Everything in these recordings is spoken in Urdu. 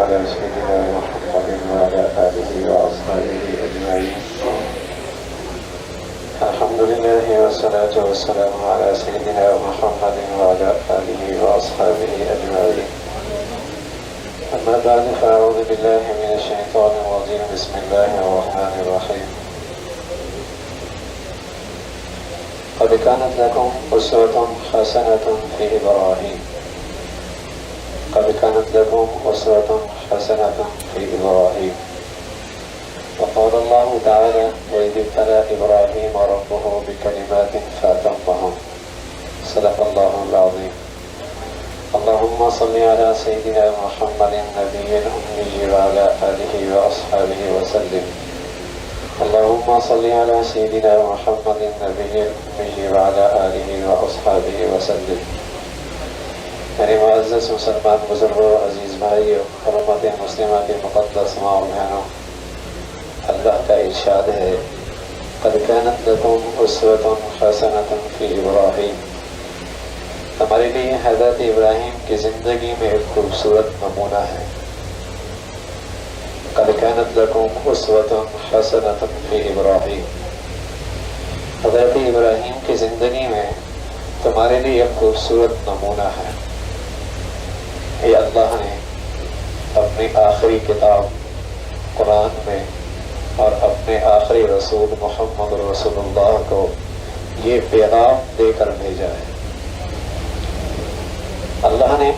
على سيدنا محمد وعلى آله وأصحابه أجمعين. الحمد لله والصلاة والسلام على سيدنا محمد وعلى آله وأصحابه أجمعين. أما بعد فأعوذ بالله من الشيطان الرجيم. بسم الله الرحمن الرحيم. قد كانت لكم أسوة حسنة في إبراهيم. قد كانت لكم أسوة حسنة في إبراهيم. وقال الله تعالى: وإذ ابتلى إبراهيم ربه بكلمات فأتمهن. صدق الله العظيم. اللهم صل على سيدنا محمد النبي الأمي وعلى آله وأصحابه وسلم. اللهم صل على سيدنا محمد النبي الأمي وعلى آله وأصحابه وسلم. میرے معزز مسلمان بزرگوں، عزیز بھائیوں، حرمت مسلمہ کے مقدس ماں و بہنوں، اللہ کا ارشاد ہے: قد كانت لكم أسوة حسنة في إبراهيم. ہمارے لیے حضرت ابراہیم کی زندگی میں ایک خوبصورت نمونہ ہے. قد كانت لكم أسوة حسنة في إبراهيم. حضرت ابراہیم کی زندگی میں تمہارے لیے ایک خوبصورت نمونہ ہے. یہ اللہ نے اپنی آخری کتاب قرآن میں اور اپنے آخری رسول محمد رسول اللہ کو یہ پیغام دے کر بھیجا ہے. اللہ نے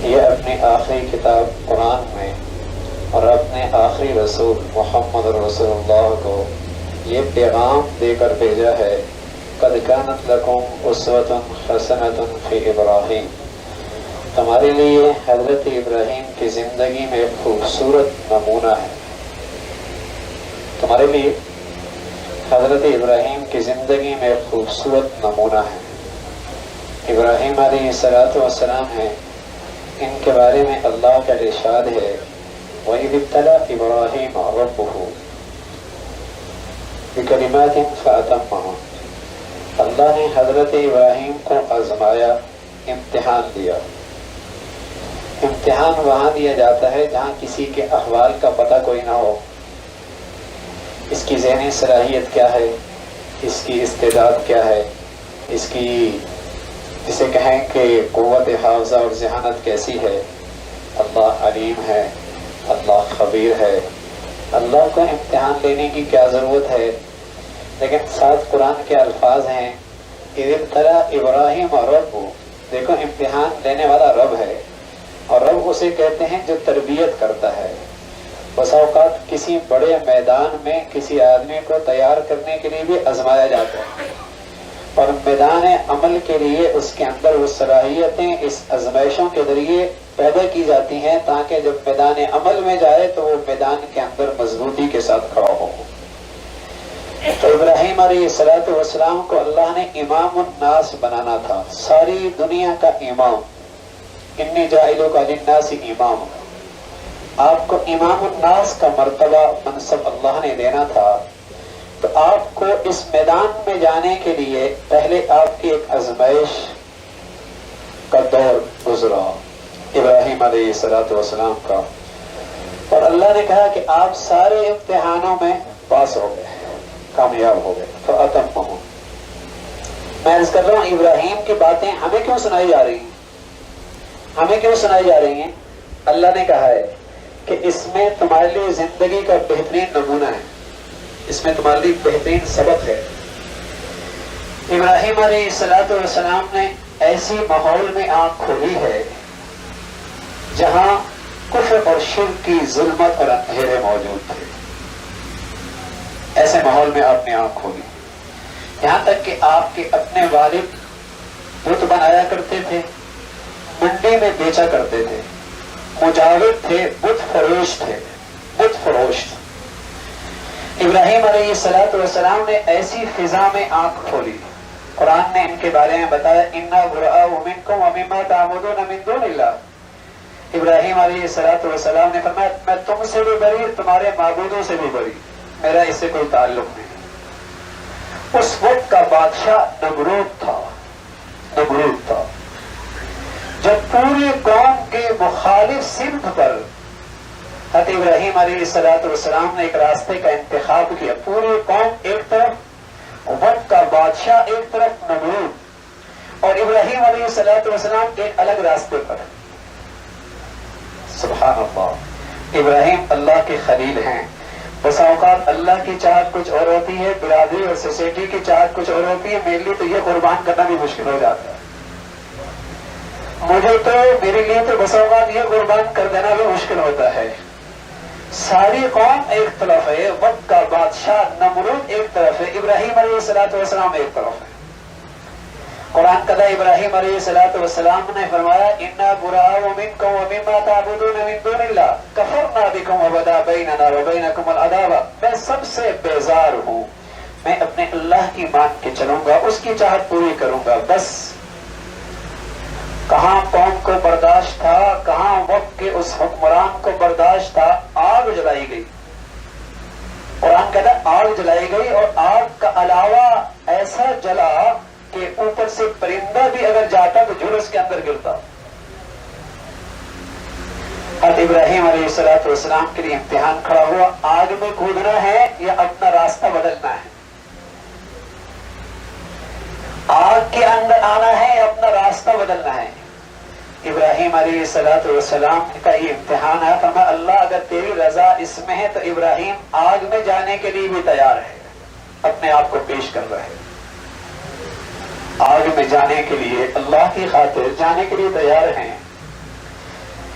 یہ اپنی آخری کتاب قرآن میں اور اپنے آخری رسول محمد رسول اللہ کو یہ پیغام دے کر بھیجا ہے: قد كانت لكم أسوة حسنة في إبراهيم. تمہارے لیے حضرت ابراہیم کی زندگی میں ایک خوبصورت نمونہ ہے. تمہارے لیے حضرت ابراہیم کی زندگی میں ایک خوبصورت نمونہ ہے. ابراہیم علیہ السلام ہیں، ان کے بارے میں اللہ کا ارشاد ہے: وَإِذِ ابْتَلَىٰ إِبْرَاهِيمَ رَبُّهُ بِكَلِمَاتٍ فَأَتَمَّهُنَّ. اللہ نے حضرت ابراہیم کو آزمایا، امتحان دیا. امتحان وہاں دیا جاتا ہے جہاں کسی کے احوال کا پتہ کوئی نہ ہو. اس کی ذہنی صلاحیت کیا ہے، اس کی استعداد کیا ہے، اس کی جسے کہیں کہ قوت حافظہ اور ذہانت کیسی ہے. اللہ علیم ہے، اللہ خبیر ہے. اللہ کو امتحان لینے کی کیا ضرورت ہے؟ لیکن ساتھ قرآن کے الفاظ ہیں: اِذِ ابْتَلَىٰ إِبْرَاهِيمَ رَبُّهُ. دیکھو، امتحان لینے والا رب ہے، اور رب اسے کہتے ہیں جو تربیت کرتا ہے. بس اوقات کسی بڑے میدان میں کسی آدمی کو تیار کرنے کے لیے بھی آزمایا جاتا ہے، اور میدان عمل کے لیے اس کے اندر وہ صلاحیتیں اس آزمائشوں کے ذریعے پیدا کی جاتی ہیں تاکہ جب میدان عمل میں جائے تو وہ میدان کے اندر مضبوطی کے ساتھ کھڑا ہو. تو ابراہیم علیہ السلام کو اللہ نے امام الناس بنانا تھا، ساری دنیا کا امام. انی جاعلک للناس امام. آپ کو امام الناس کا مرتبہ منصب اللہ نے دینا تھا. تو آپ کو اس میدان میں جانے کے لیے پہلے آپ کی ایک آزمائش کا دور گزرا، ابراہیم علیہ السلام کا. اور اللہ نے کہا کہ آپ سارے امتحانوں میں پاس ہو گئے، کامیاب ہو گئے. فَأَتَمَّهُ. میں عرض کر رہا ہوں، ابراہیم کی باتیں ہمیں کیوں سنائی جا رہی ہیں؟ ہمیں کیوں سنائی جا رہی ہیں؟ اللہ نے کہا ہے کہ اس میں تمہارے لیے زندگی کا بہترین نمونہ ہے، اس میں تمہارے لیے بہترین سبق ہے. ابراہیم علیہ السلام نے ایسی ماحول میں آنکھ کھولی ہے جہاں کفر اور شرک کی ظلمت اور اندھیرے موجود تھے. ایسے ماحول میں آپ نے آنکھ کھولی، یہاں تک کہ آپ کے اپنے والد بت بنایا کرتے تھے، منڈی میں بیچا کرتے تھے، مجاور تھے، بت فروش تھے، بت فروش. ابراہیم علیہ السلام نے ایسی فضا میں آنکھ کھولی. قرآن نے ان کے بارے میں بتایا: اِنَّا بُرَآءُ مِنْكُمْ وَمِمَّا تَعْبُدُونَ مِن دُونِ اللَّهِ. ابراہیم علیہ السلام نے فرمایا: میں تم سے بھی بری، تمہارے معبودوں سے بھی بری، میرا اس سے کوئی تعلق نہیں. اس وقت کا بادشاہ نمرود تھا. جب پوری قوم کے مخالف سمت پر حضرت ابراہیم علیہ السلام نے ایک راستے کا انتخاب کیا. پوری قوم ایک طرف، وقت کا بادشاہ ایک طرف نمرود، اور ابراہیم علیہ السلام ایک الگ راستے پر. سبحان اللہ. ابراہیم اللہ کے خلیل ہیں. بس اوقات اللہ کی چاہت کچھ اور ہوتی ہے، برادری اور سوسائٹی کی چاہت کچھ اور ہوتی ہے. میرے لیے تو یہ قربان کرنا بھی مشکل ہو جاتا ہے. میرے لیے تو بس اوقات یہ قربان کر دینا بھی مشکل ہوتا ہے. ساری قوم ایک طرف ہے، وقت کا بادشاہ نمرود ایک طرف ہے، ابراہیم علیہ السلام ایک طرف ہے. قرآن کہتا ہے ابراہیم علیہ السلام نے فرمایا اِنَّا بُرَاءُ مِنْكُمْ وَمِمَّا تَعْبُدُونَ مِن دُونِ اللَّهِ كَفَرْنَا بِكُمْ وَبَدَا بَيْنَنَا وَبَيْنَكُمُ الْعَدَاوَةُ. میں سب سے بیزار ہوں. میں اپنے اللہ کی مان کے چلوں گا، اس کی چاہت پوری کروں گا. بس کہاں قوم کو برداشت تھا، کہاں وقت کے اس حکمران کو برداشت تھا. آگ جلائی گئی. قرآن کہتا ہے آگ جلائی گئی، اور آگ کا علاوہ ایسا جلا کہ اوپر سے پرندہ بھی اگر جاتا تو جھلس کے اندر گرتا. حضرت ابراہیم علیہ السلام کے لیے امتحان کھڑا ہوا. آگ میں کودنا ہے یا اپنا راستہ بدلنا ہے؟ آگ کے اندر آنا ہے یا اپنا راستہ بدلنا ہے؟ ابراہیم علیہ السلام کا یہ امتحان ہے. فرمایا اللہ اگر تیری رضا اس میں ہے تو ابراہیم آگ میں جانے کے لیے بھی تیار ہے. اپنے آپ کو پیش کر رہا ہے. آگ میں جانے کے لیے، اللہ کی خاطر جانے کے لیے تیار ہیں.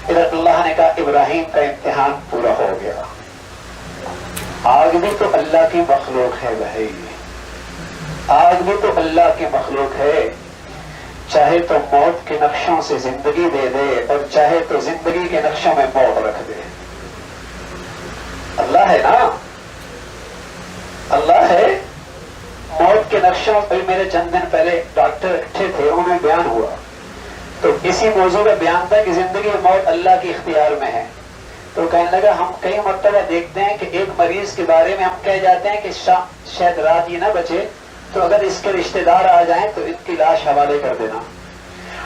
ادھر اللہ نے کہا ابراہیم کا امتحان پورا ہو گیا. آگ بھی تو اللہ کی مخلوق ہے بھائی. آگ بھی تو اللہ کی مخلوق ہے. چاہے تو موت کے نقشوں سے زندگی دے دے، اور چاہے تو زندگی کے نقشوں میں موت رکھ دے. اللہ ہے نا، اللہ ہے. موت کے نقشوں پہ میرے چند دن پہلے ڈاکٹر اکٹھے تھے، انہیں بیان ہوا تو اسی موضوع کا بیان تھا کہ زندگی اور موت اللہ کے اختیار میں ہے. تو کہنے لگا ہم کئی مرتبہ دیکھتے ہیں کہ ایک مریض کے بارے میں ہم کہہ جاتے ہیں کہ شاید رات یہ نہ بچے، تو اگر اس کے رشتہ دار آ جائیں تو ان کی لاش حوالے کر دینا.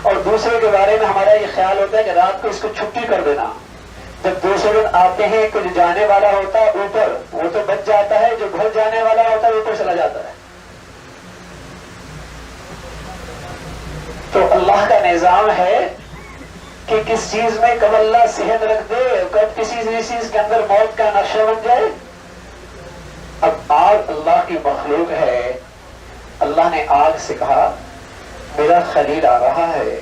اور دوسرے کے بارے میں ہمارا یہ خیال ہوتا ہے کہ رات کو اس کو چھٹی کر دینا. جب دوسرے دن آتے ہیں کچھ جانے والا ہوتا ہے اوپر، وہ تو بچ جاتا ہے، جو گھر جانے والا ہوتا ہے اوپر چلا جاتا ہے. تو اللہ کا نظام ہے کہ کس چیز میں کب اللہ صحت رکھ دے، کب کسی چیز کے اندر موت کا نقشہ بن جائے. اب آگ اللہ کی مخلوق ہے. اللہ نے آگ سے کہا میرا خلیل آ رہا ہے،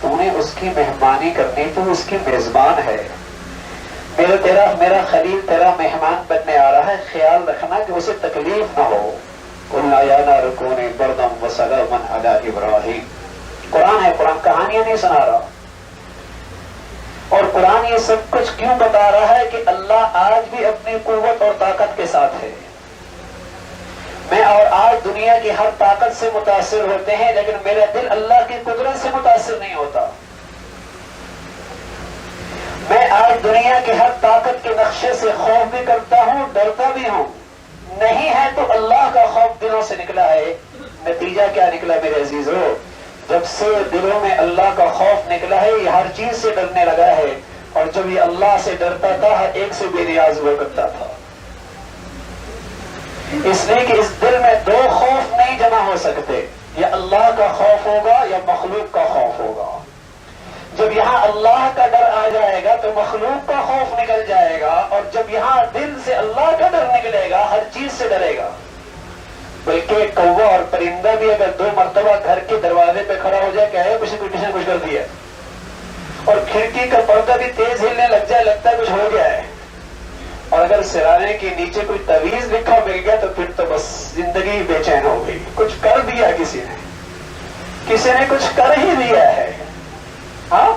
تو نے اس کی مہمانی کرنی، تو اس کی میزبان ہے. میرا خلیل تیرا مہمان بننے آ رہا ہے، خیال رکھنا کہ اسے تکلیف نہ ہو. قُلْنَا يَا نَارُ كُونِي بَرْدًا وَسَلَامًا عَلَىٰ إِبْرَاهِيمَ. قرآن ہے، قرآن کہانیاں نہیں سنا رہا. اور قرآن یہ سب کچھ کیوں بتا رہا ہے کہ اللہ آج بھی اپنی قوت اور طاقت کے ساتھ ہے. میں اور آج دنیا کی ہر طاقت سے متاثر ہوتے ہیں، لیکن میرا دل اللہ کی قدرت سے متاثر نہیں ہوتا. میں آج دنیا کی ہر طاقت کے نقشے سے خوف بھی کرتا ہوں، ڈرتا بھی ہوں. نہیں ہے تو اللہ کا خوف دلوں سے نکلا ہے. نتیجہ کیا نکلا میرے عزیزو؟ جب سے دلوں میں اللہ کا خوف نکلا ہے، یہ ہر چیز سے ڈرنے لگا ہے. اور جب یہ اللہ سے ڈرتا تھا، ہر ایک سے بے نیاز ہوا کرتا تھا. اس لیے کہ اس دل میں دو خوف نہیں جمع ہو سکتے، یا اللہ کا خوف ہوگا یا مخلوق کا خوف ہوگا. جب یہاں اللہ کا ڈر آ جائے گا تو مخلوق کا خوف نکل جائے گا، اور جب یہاں دل سے اللہ کا ڈر نکلے گا ہر چیز سے ڈرے گا. بلکہ کوا اور پرندہ بھی اگر 2 مرتبہ گھر کے دروازے پہ کھڑا ہو جائے کہ ہے کچھ کر دیا، اور کھڑکی کا پردہ بھی تیز ہلنے لگ جائے، لگتا ہے کچھ ہو گیا ہے. اور اگر سرانے کے نیچے کوئی تعویذ لکھا مل گیا تو پھر تو بس زندگی بے چین ہو گئی. کچھ کر دیا کسی نے کچھ کر ہی دیا ہے. ہاں،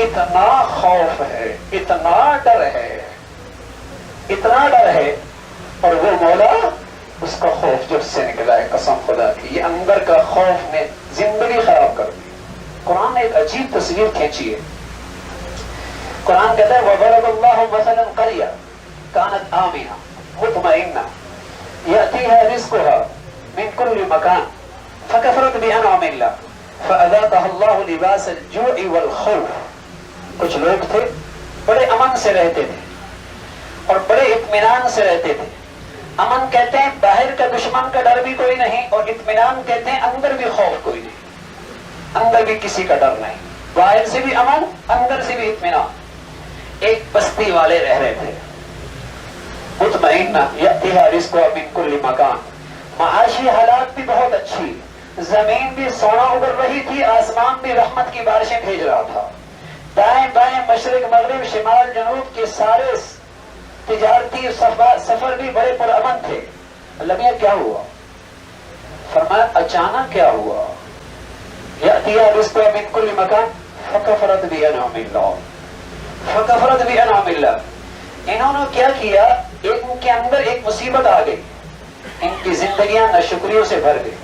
اتنا خوف ہے، اتنا ڈر ہے، اتنا ڈر ہے. اور وہ مولا، اس کا خوف جب سے نکلا ہے، قسم خدا کی یہ اندر کا خوف نے زندگی خراب کر دی. قرآن نے ایک عجیب تصویر کھینچی ہے. قرآن کہتا ہے وَضَرَبَ اللَّهُ مَثَلًا قَرْيَةً كَانَتْ آمِنَةً مُطْمَئِنَّةً يَأْتِيهَا رِزْقُهَا مِنْ كُلِّ مَكَانٍ فَكَفَرَتْ بِأَنْعُمِ اللَّهِ فَأَذَاقَهَا اللَّهُ لِبَاسَ الْجُوعِ وَالْخَوْفِ کچھ لوگ تھے بڑے امن سے رہتے تھے اور بڑے اطمینان سے رہتے تھے. امن کہتے ہیں باہر کا دشمن کا ڈر بھی کوئی نہیں, اور اطمینان کہتے ہیں اندر بھی خوف کوئی نہیں, اندر بھی کسی کا ڈر نہیں, باہر سے بھی امن, اندر سے بھی اطمینان. ایک بستی والے رہ رہے تھے مطمئن, یأتیہا رزقہا من کل مکان, معاشی حالات بھی بہت اچھی, زمین بھی سونا اگل رہی تھی, آسمان بھی رحمت کی بارشیں بھیج رہا تھا, دائیں بائیں مشرق مغرب شمال جنوب کے سارے تجارتی سفر بھی بڑے پرامن تھے. اللہ میاں کیا ہوا؟ فرمایا اچانک کیا ہوا؟ یأتیہا رزقہا من کل مکان فکفرت بانعم اللہ, فکفرت بانعم اللہ. انہوں نے کیا کیا؟ ان کے اندر ایک مصیبت آ گئی, ان کی زندگیاں ناشکریوں سے بھر گئی.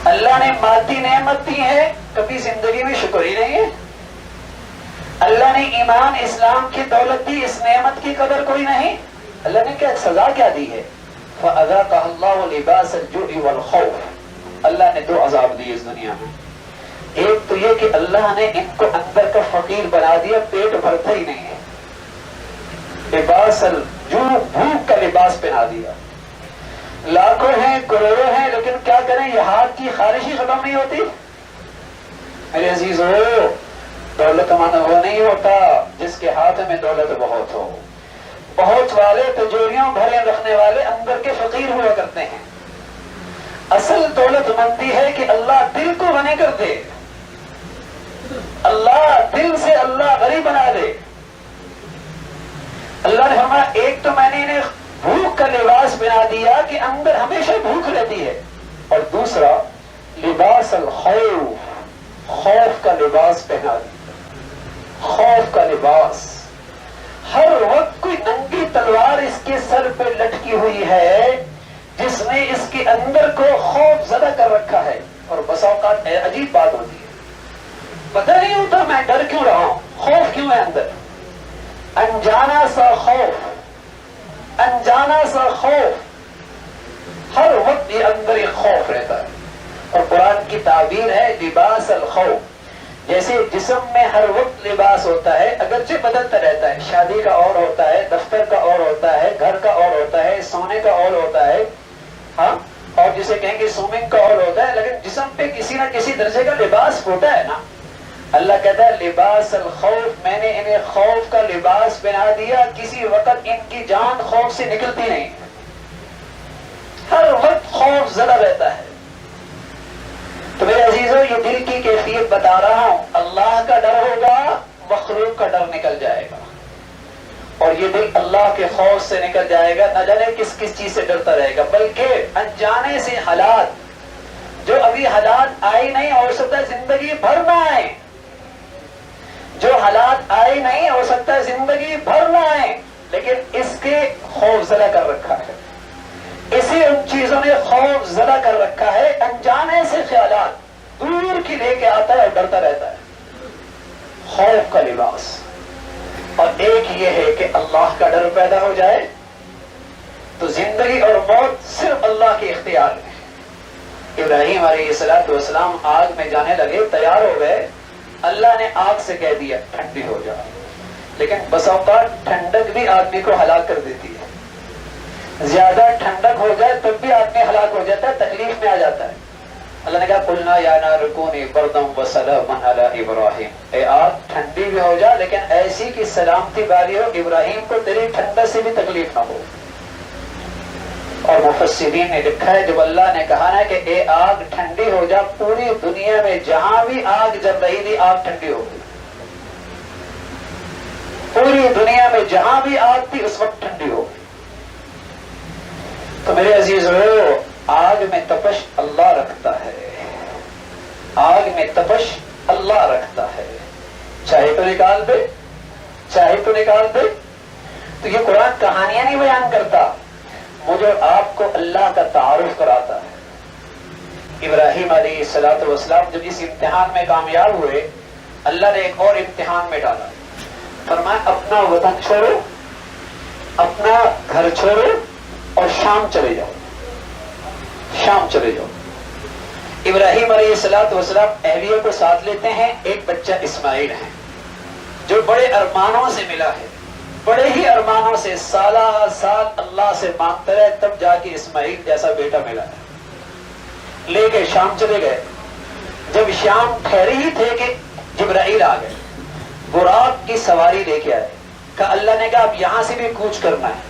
اللہ نے مادی نعمت دی ہے, کبھی زندگی میں شکر ہی نہیں ہے. اللہ نے ایمان اسلام کی دولت دی, اس نعمت کی قدر کوئی نہیں. اللہ نے کیا سزا کیا دی ہے؟ فَأَذَاقَهَا اللَّهُ لِبَاسَ الْجُوعِ وَالْخَوْفِ. اللہ نے 2 عذاب دیے اس دنیا میں. ایک تو یہ کہ اللہ نے ان کو اندر کا فقیر بنا دیا, پیٹ بھرتا ہی نہیں ہے. لباس الجوع, بھوک کا لباس پہنا دیا. لاکھوں ہیں, کروڑوں ہیں, لیکن کیا کریں, یہ ہاتھ کی خارش ہی ختم نہیں ہوتی. میرے عزیزو, دولت مند وہ نہیں ہوتا جس کے ہاتھ میں دولت بہت ہو. بہت والے تجوریوں بھرے رکھنے والے اندر کے فقیر ہوا کرتے ہیں. اصل دولت مندی ہے کہ اللہ دل کو غنی کر دے, اللہ دل سے اللہ غنی بنا دے. اللہ نے فرمایا ایک تو میں نے انہیں بھوک کا لباس بنا دیا کہ اندر ہمیشہ بھوک رہتی ہے, اور دوسرا لباس الخوف, خوف کا لباس پہنا دیا. خوف کا لباس, ہر وقت کوئی ننگی تلوار اس کے سر پہ لٹکی ہوئی ہے جس نے اس کے اندر کو خوف زدہ کر رکھا ہے. اور بس اوقات عجیب بات ہوتی ہے, پتہ نہیں ہوتا میں ڈر کیوں رہا ہوں, خوف کیوں ہے اندر. انجانا سا خوف, انجانا سا خوف, ہر وقت یہ اندر ایک خوف رہتا ہے. اور قرآن کی تعبیر ہے لباس الخوف. جیسے جسم میں ہر وقت لباس ہوتا ہے, اگرچہ بدلتا رہتا ہے, شادی کا اور ہوتا ہے, دفتر کا اور ہوتا ہے, گھر کا اور ہوتا ہے, سونے کا اور ہوتا ہے, ہاں, اور جسے کہیں گے سوئمنگ کا اور ہوتا ہے, لیکن جسم پہ کسی نہ کسی درجے کا لباس ہوتا ہے نا. اللہ کہتا ہے لباس الخوف, میں نے انہیں خوف کا لباس بنا دیا, کسی وقت ان کی جان خوف سے نکلتی نہیں, ہر وقت خوف زدہ رہتا ہے. تو میرے عزیزوں, یہ دل کی کیفیت بتا رہا ہوں. اللہ کا ڈر ہوگا, مخلوق کا ڈر نکل جائے گا, اور یہ دل اللہ کے خوف سے نکل جائے گا. نہ جانے کس کس چیز سے ڈرتا رہے گا, بلکہ انجانے سے حالات, جو ابھی حالات آئی نہیں, ہو سکتا ہے زندگی بھر نہ آئے, جو حالات آئے نہیں ہو سکتا ہے زندگی بھر نہ آئے, لیکن اس کے خوف زدہ کر رکھا ہے. اسی ان چیزوں نے خوف زدہ کر رکھا ہے. انجانے سے خیالات دور کی لے کے آتا ہے اور ڈرتا رہتا ہے. خوف کا لباس. اور ایک یہ ہے کہ اللہ کا ڈر پیدا ہو جائے تو زندگی اور موت صرف اللہ کے اختیار میں. ابراہیم علیہ السلام آگ میں جانے لگے, تیار ہو گئے, اللہ نے آگ سے کہہ دیا ٹھنڈی ہو جا. لیکن بس اوقات ٹھنڈک بھی آدمی کو ہلاک کر دیتی ہے. زیادہ ٹھنڈک ہو جائے تب بھی آدمی ہلاک ہو جاتا ہے, تکلیف میں آ جاتا ہے. اللہ نے کہا قلنا یا نار کونی بردا وسلاما علی ابراہیم, اے آگ ٹھنڈی بھی ہو جا لیکن ایسی کہ سلامتی والی ہو, ابراہیم کو تیری ٹھنڈک سے بھی تکلیف نہ ہو. اور مفسرین نے لکھا ہے جب اللہ نے کہا نا کہ اے آگ ٹھنڈی ہو جا, پوری دنیا میں جہاں بھی آگ جل رہی تھی آگ ٹھنڈی ہو گئی. پوری دنیا میں جہاں بھی آگ تھی اس وقت ٹھنڈی ہو گئی. تو میرے عزیزو, آگ میں تپش اللہ رکھتا ہے, آگ میں تپش اللہ رکھتا ہے. چاہے تو نکال دے, چاہے تو نکال دے. تو یہ قرآن کہانیاں نہیں بیان کرتا, مجھے آپ کو اللہ کا تعارف کراتا ہے. ابراہیم علیہ السلام جب اس امتحان میں کامیاب ہوئے, اللہ نے ایک اور امتحان میں ڈالا. فرمایا اپنا وطن چھوڑو, اپنا گھر چھوڑو اور شام چلے جاؤ, شام چلے جاؤ. ابراہیم علیہ السلام اہلیہ کو ساتھ لیتے ہیں، ایک بچہ اسماعیل ہے جو بڑے ارمانوں سے ملا ہے، بڑے ہی ارمانوں سے سالہ سال اللہ سے مانگتا رہے، تب جا کے اسماعیل جیسا بیٹا ملا ہے۔ لے کے شام چلے گئے، جب شام ٹھہرے ہی تھے کہ جبرائیل آ گئے، براق کی سواری لے کے آئے، کہا اللہ نے کہا اب یہاں سے بھی کوچ کرنا ہے۔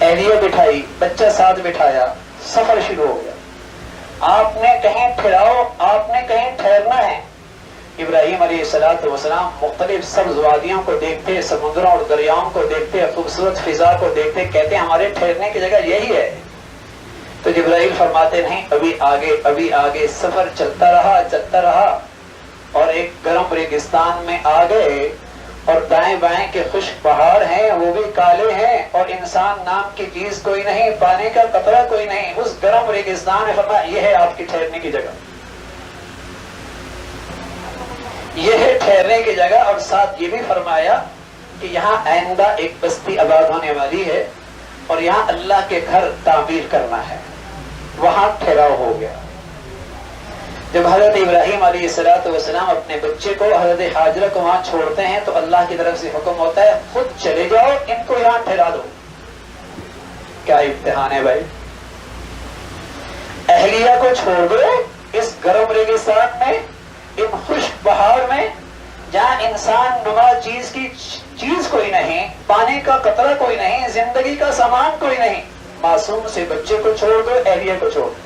اہلیہ بٹھائی، بچہ ساتھ بٹھایا، سفر شروع ہو گیا۔ آپ نے کہیں پھراؤ، آپ نے کہیں ٹھہرنا ہے۔ ابراہیم علیہ السلام مختلف سبز وادیوں کو دیکھتے، سمندروں اور دریاؤں کو دیکھتے، خوبصورت فضا کو دیکھتے، کہتے ہمارے ٹھہرنے کی جگہ یہی ہے۔ تو جبرائیل فرماتے نہیں، ابھی آگے، ابھی آگے۔ سفر چلتا رہا اور ایک گرم ریگستان میں آ گئے، اور دائیں بائیں کے خشک پہاڑ ہیں، وہ بھی کالے ہیں، اور انسان نام کی چیز کوئی نہیں، پانی کا قطرہ کوئی نہیں۔ اس گرم ریگستان نے فرمایا یہ ہے آپ کی ٹھہرنے کی جگہ، یہ ہے ٹھہرنے کی جگہ۔ اور ساتھ یہ بھی فرمایا کہ یہاں آئندہ ایک بستی آباد ہونے والی ہے، اور یہاں اللہ کے گھر تعمیر کرنا ہے۔ وہاں ٹھہراؤ ہو گیا۔ جب حضرت ابراہیم علیہ السلام اپنے بچے کو، حضرت حاجرہ کو وہاں چھوڑتے ہیں تو اللہ کی طرف سے حکم ہوتا ہے خود چلے جاؤ، ان کو یہاں ٹھہرا دو۔ کیا امتحان ہے بھائی! اہلیہ کو چھوڑ دو اس گرم ریگستان میں، ان خشک پہاڑ میں، جہاں انسان نما چیز کوئی نہیں، پانی کا قطرہ کوئی نہیں، زندگی کا سامان کوئی نہیں۔ معصوم سے بچے کو چھوڑ دو، اہلیہ کو چھوڑ دو۔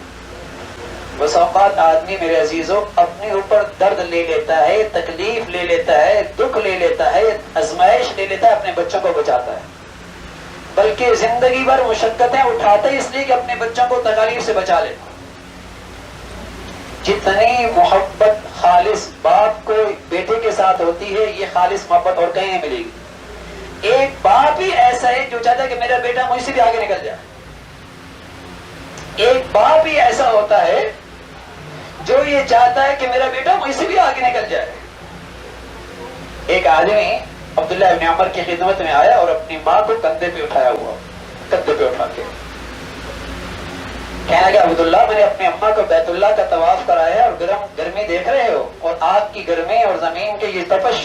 بس اوقات آدمی میرے عزیزوں اپنے اوپر درد لے لیتا ہے، تکلیف لے لیتا ہے، دکھ لے لیتا ہے، آزمائش لے لیتا ہے، اپنے بچوں کو بچاتا ہے، بلکہ زندگی بھر مشقتیں اٹھاتا ہے اس لیے کہ اپنے بچوں کو تکالیف سے بچا لے۔ جتنی محبت خالص باپ کو بیٹے کے ساتھ ہوتی ہے، یہ خالص محبت اور کہیں نہیں ملے گی۔ ایک باپ ہی ایسا ہے جو چاہتا ہے کہ میرا بیٹا مجھ سے بھی آگے نکل جائے۔ ایک باپ ہی ایسا ہوتا ہے جو یہ چاہتا ہے کہ میرا بیٹا مجھ سے بھی آگے نکل جائے۔ ایک آدمی عبداللہ ابن عمر کی خدمت میں آیا اور اپنی ماں کو کندھے پہ اٹھایا ہوا، کندھے پہ اٹھا کے کہنے لگا عبداللہ میں نے اپنی اماں کو بیت اللہ کا طواف کرایا ہے، اور گرمی دیکھ رہے ہو، اور آگ کی گرمی اور زمین کے یہ تپش،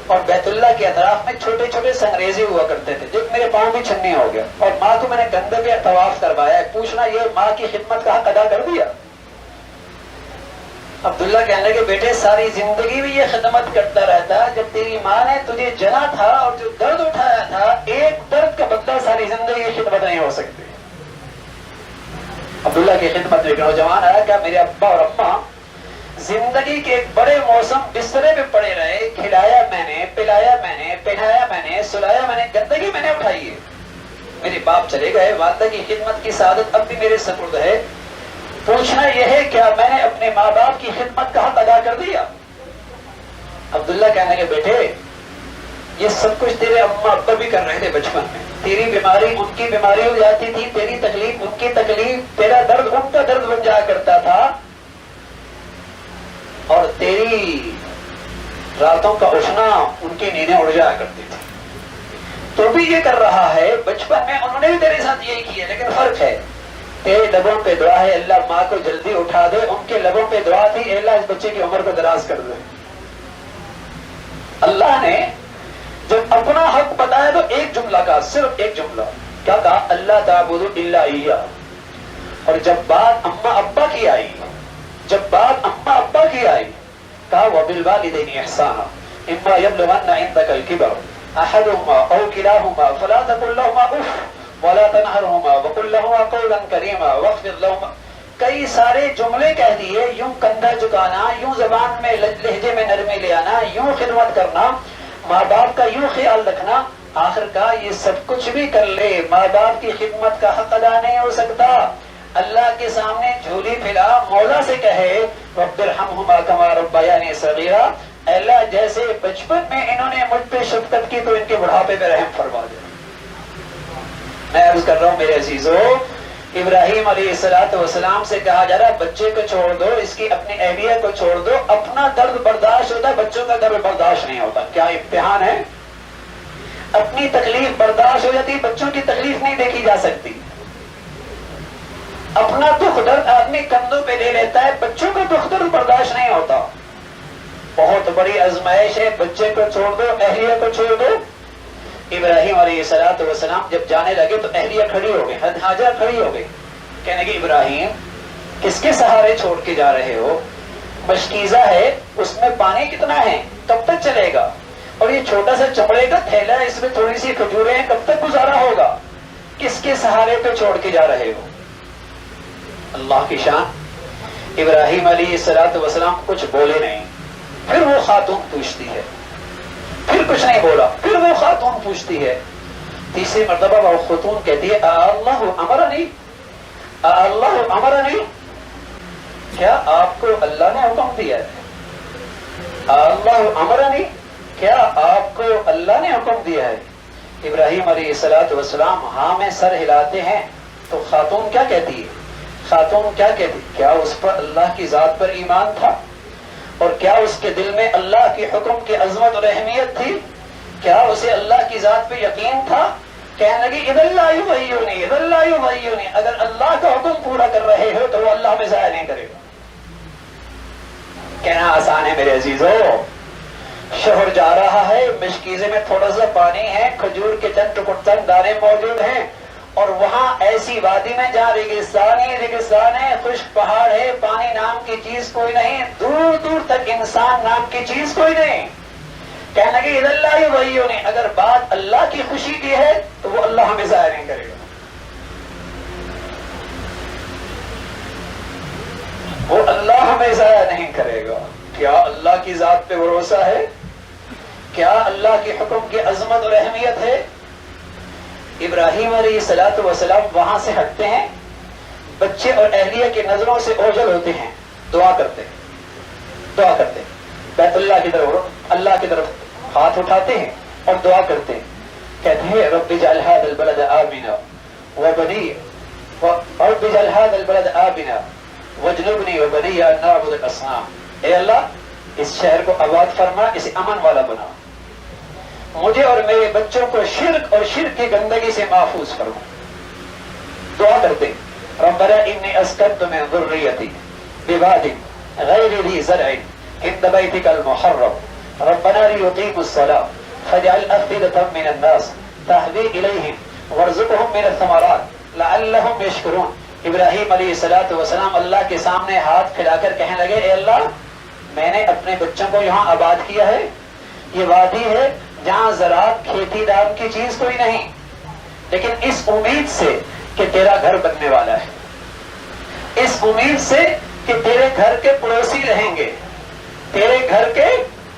اور بیت اللہ کے اطراف میں چھوٹے چھوٹے سنگریزے ہوا کرتے تھے، جو میرے پاؤں بھی چھننے ہو گیا، اور ماں کو میں نے کندھے پہ طواف کروایا ہے، پوچھنا یہ ماں کی خدمت کا حق ادا کر دیا؟ عبداللہ کہنے لگے بیٹے ساری زندگی بھی یہ خدمت کرتا رہتا، جب تیری ماں نے تجھے جنا تھا اور جو درد اٹھایا تھا، ایک درد کا بدلہ ساری زندگی کی خدمت نہیں ہو سکتی۔ عبداللہ کی خدمت میں ایک نوجوان آیا، کہا میرے ابا اور اماں زندگی کے ایک بڑے موسم بسترے پہ پڑے رہے، کھلایا میں نے، پلایا میں نے، پہنایا میں نے، سلایا میں نے، گندگی میں نے اٹھائی ہے۔ میرے باپ چلے گئے، والدہ کی خدمت کی سعادت اب بھی میرے سپرد ہے، پوچھنا یہ ہے کیا میں نے اپنے ماں باپ کی خدمت کا حق ادا کر دیا؟ عبداللہ کہنے لگے بیٹے یہ سب کچھ تیرے اماں ابا بھی کر رہے تھے بچپن میں، تیری بیماری ان کی بیماری ہو جاتی تھی، تیری تکلیف ان کی تکلیف، تیرا درد ان کا درد بن جایا کرتا تھا، اور تیری راتوں کا اٹھنا ان کی نیندیں اڑ جایا کرتی تھی۔ تو بھی یہ کر رہا ہے، بچپن میں انہوں نے بھی تیرے ساتھ یہی کیا، لیکن فرق ہے تیرے لبوں پہ دعا ہے اللہ ماں کو جلدی اٹھا دے، ان کے لبوں پہ دعا تھی اللہ اس بچے کی عمر کو دراز کر دے۔ اللہ نے جب اپنا حق بتایا تو ایک جملہ کہا، صرف ایک جملہ، کیا کہا؟ اللہ تعبدوا الا ایہ۔ اور جب بات اماں ابا کی آئی، کہا وبالوالدین احسانا اما یبلغن عندک الکبر احدهما او کلاهما فلا تقل لهما اف ولا تنهرهما وقل لهما قولا کریما واخفض لهما۔ کئی سارے جملے کہہ دیے، یوں کندھا جھکانا، یوں زبان میں لہجے میں نرمی لے آنا، یوں خدمت کرنا، ماں باپ کا یوں خیال رکھنا، آخر کا یہ سب کچھ بھی کر لے، ماں باپ کی خدمت کا حق ادا نہیں ہو سکتا۔ اللہ کے سامنے جھولی پھیلا، مولا سے کہے رب ارحمہما کما ربیانی صغیرا، اللہ جیسے بچپن میں انہوں نے مجھ پہ شفقت کی تو ان کے بڑھاپے پہ رحم فرما دے۔ میں عرض کر رہا ہوں میرے عزیزو، ابراہیم علیہ السلام سے کہا جا رہا بچے کو چھوڑ دو، اس کی اپنی اہلیہ کو چھوڑ دو، اپنا درد برداشت ہوتا ہے، بچوں کا درد برداشت نہیں ہوتا۔ کیا امتحان ہے! اپنی تکلیف برداشت ہو جاتی، بچوں کی تکلیف نہیں دیکھی جا سکتی۔ اپنا دکھ درد آدمی کندھوں پہ لے لیتا ہے، بچوں کا دکھ درد برداشت نہیں ہوتا. بہت بڑی آزمائش ہے، بچے کو چھوڑ دو، اہلیہ کو چھوڑ دو. ابراہیم علیہ السلام جب جانے لگے تو اہلیہ کھڑی ہو گئی، ہاجرہ کھڑی ہو گئی. کہنے لگی ابراہیم کس کے سہارے چھوڑ کے جا رہے ہو؟ مشکیزہ ہے، اس میں پانی کتنا ہے، کب تک چلے گا؟ اور یہ چھوٹا سا چمڑے کا تھیلا ہے، اس میں تھوڑی سی کھجوریں ہیں، کب تک گزارا ہوگا؟ کس کے سہارے پہ چھوڑ کے جا رہے ہو؟ اللہ کی شان. ابراہیم علیہ السلام کچھ بولے نہیں. پھر وہ خاتون پوچھتی ہے، پھر کچھ نہیں بولا. پھر وہ خاتون پوچھتی ہے، تیسری مرتبہ وہ خاتون کہتی ہے اللہ امرنی، اللہ امرنی، کیا آپ کو اللہ نے حکم دیا ہے؟ اللہ امرنی، کیا آپ کو اللہ نے حکم دیا ہے؟ ابراہیم علیہ السلام ہاں میں سر ہلاتے ہیں. تو خاتون کیا کہتی ہے؟ خاتون کیا کہتی؟ کیا اس پر اللہ کی ذات پر ایمان تھا؟ اور کیا اس کے دل میں اللہ کے حکم کی عظمت اور اہمیت تھی؟ کیا اسے اللہ کی ذات پہ یقین تھا؟ کہنے لگی اذن لا یضیعنی، اذن لا یضیعنی، اگر اللہ کا حکم پورا کر رہے ہو تو وہ اللہ میں ضائع نہیں کرے گا. کہنا آسان ہے میرے عزیزو. شوہر جا رہا ہے، مشکیزے میں تھوڑا سا پانی ہے، کھجور کے چند دانے موجود ہیں، اور وہاں ایسی وادی میں جہاں ریگستان ہے، خشک پہاڑ ہے، پانی نام کی چیز کوئی نہیں، دور دور تک انسان نام کی چیز کوئی نہیں. کہنے لگے اذن لا یضیعنی، اگر بات اللہ کی خوشی کی ہے تو وہ اللہ ہمیں ضائع نہیں کرے گا. وہ اللہ ہمیں ضائع نہیں کرے گا. کیا اللہ کی ذات پہ بھروسہ ہے؟ کیا اللہ کے حکم کی عظمت اور اہمیت ہے؟ ابراہیم علیہ السلام وہاں سے ہٹتے ہیں، بچے اور اہلیہ کی نظروں سے اوجھل ہوتے ہیں، دعا کرتے بیت اللہ کی طرف، اللہ کی طرف ہاتھ اٹھاتے ہیں اور دعا کرتے ہیں. کہتے ہیں رب اجعل هذا البلد آمنا وبني، رب اجعل هذا البلد آمنا واجنبني وبني ان نعبد الاصنام. اے اللہ اس شہر کو آباد فرما، اسے امن والا بنا، مجھے اور میرے بچوں کو شرک اور شرک کی گندگی سے محفوظ فرما. دعا کرتے ربنا انی اسکنت من ذریتی بواد غیر ذی زرع عند بیتک المحرم ربنا لیقیموا الصلاة فاجعل افئدة من الناس تهوی الیہم وارزقهم من الثمرات لعلهم یشکرون. ابراہیم علیہ السلام اللہ کے سامنے ہاتھ پھیلا کر کہنے لگے اے اللہ میں نے اپنے بچوں کو یہاں آباد کیا ہے، یہ وادی ہے جہاں زراعت کھیتی دام کی چیز کوئی نہیں، لیکن اس امید سے کہ تیرا گھر بننے والا ہے، اس امید سے کہ تیرے گھر کے پڑوسی رہیں گے، تیرے گھر کے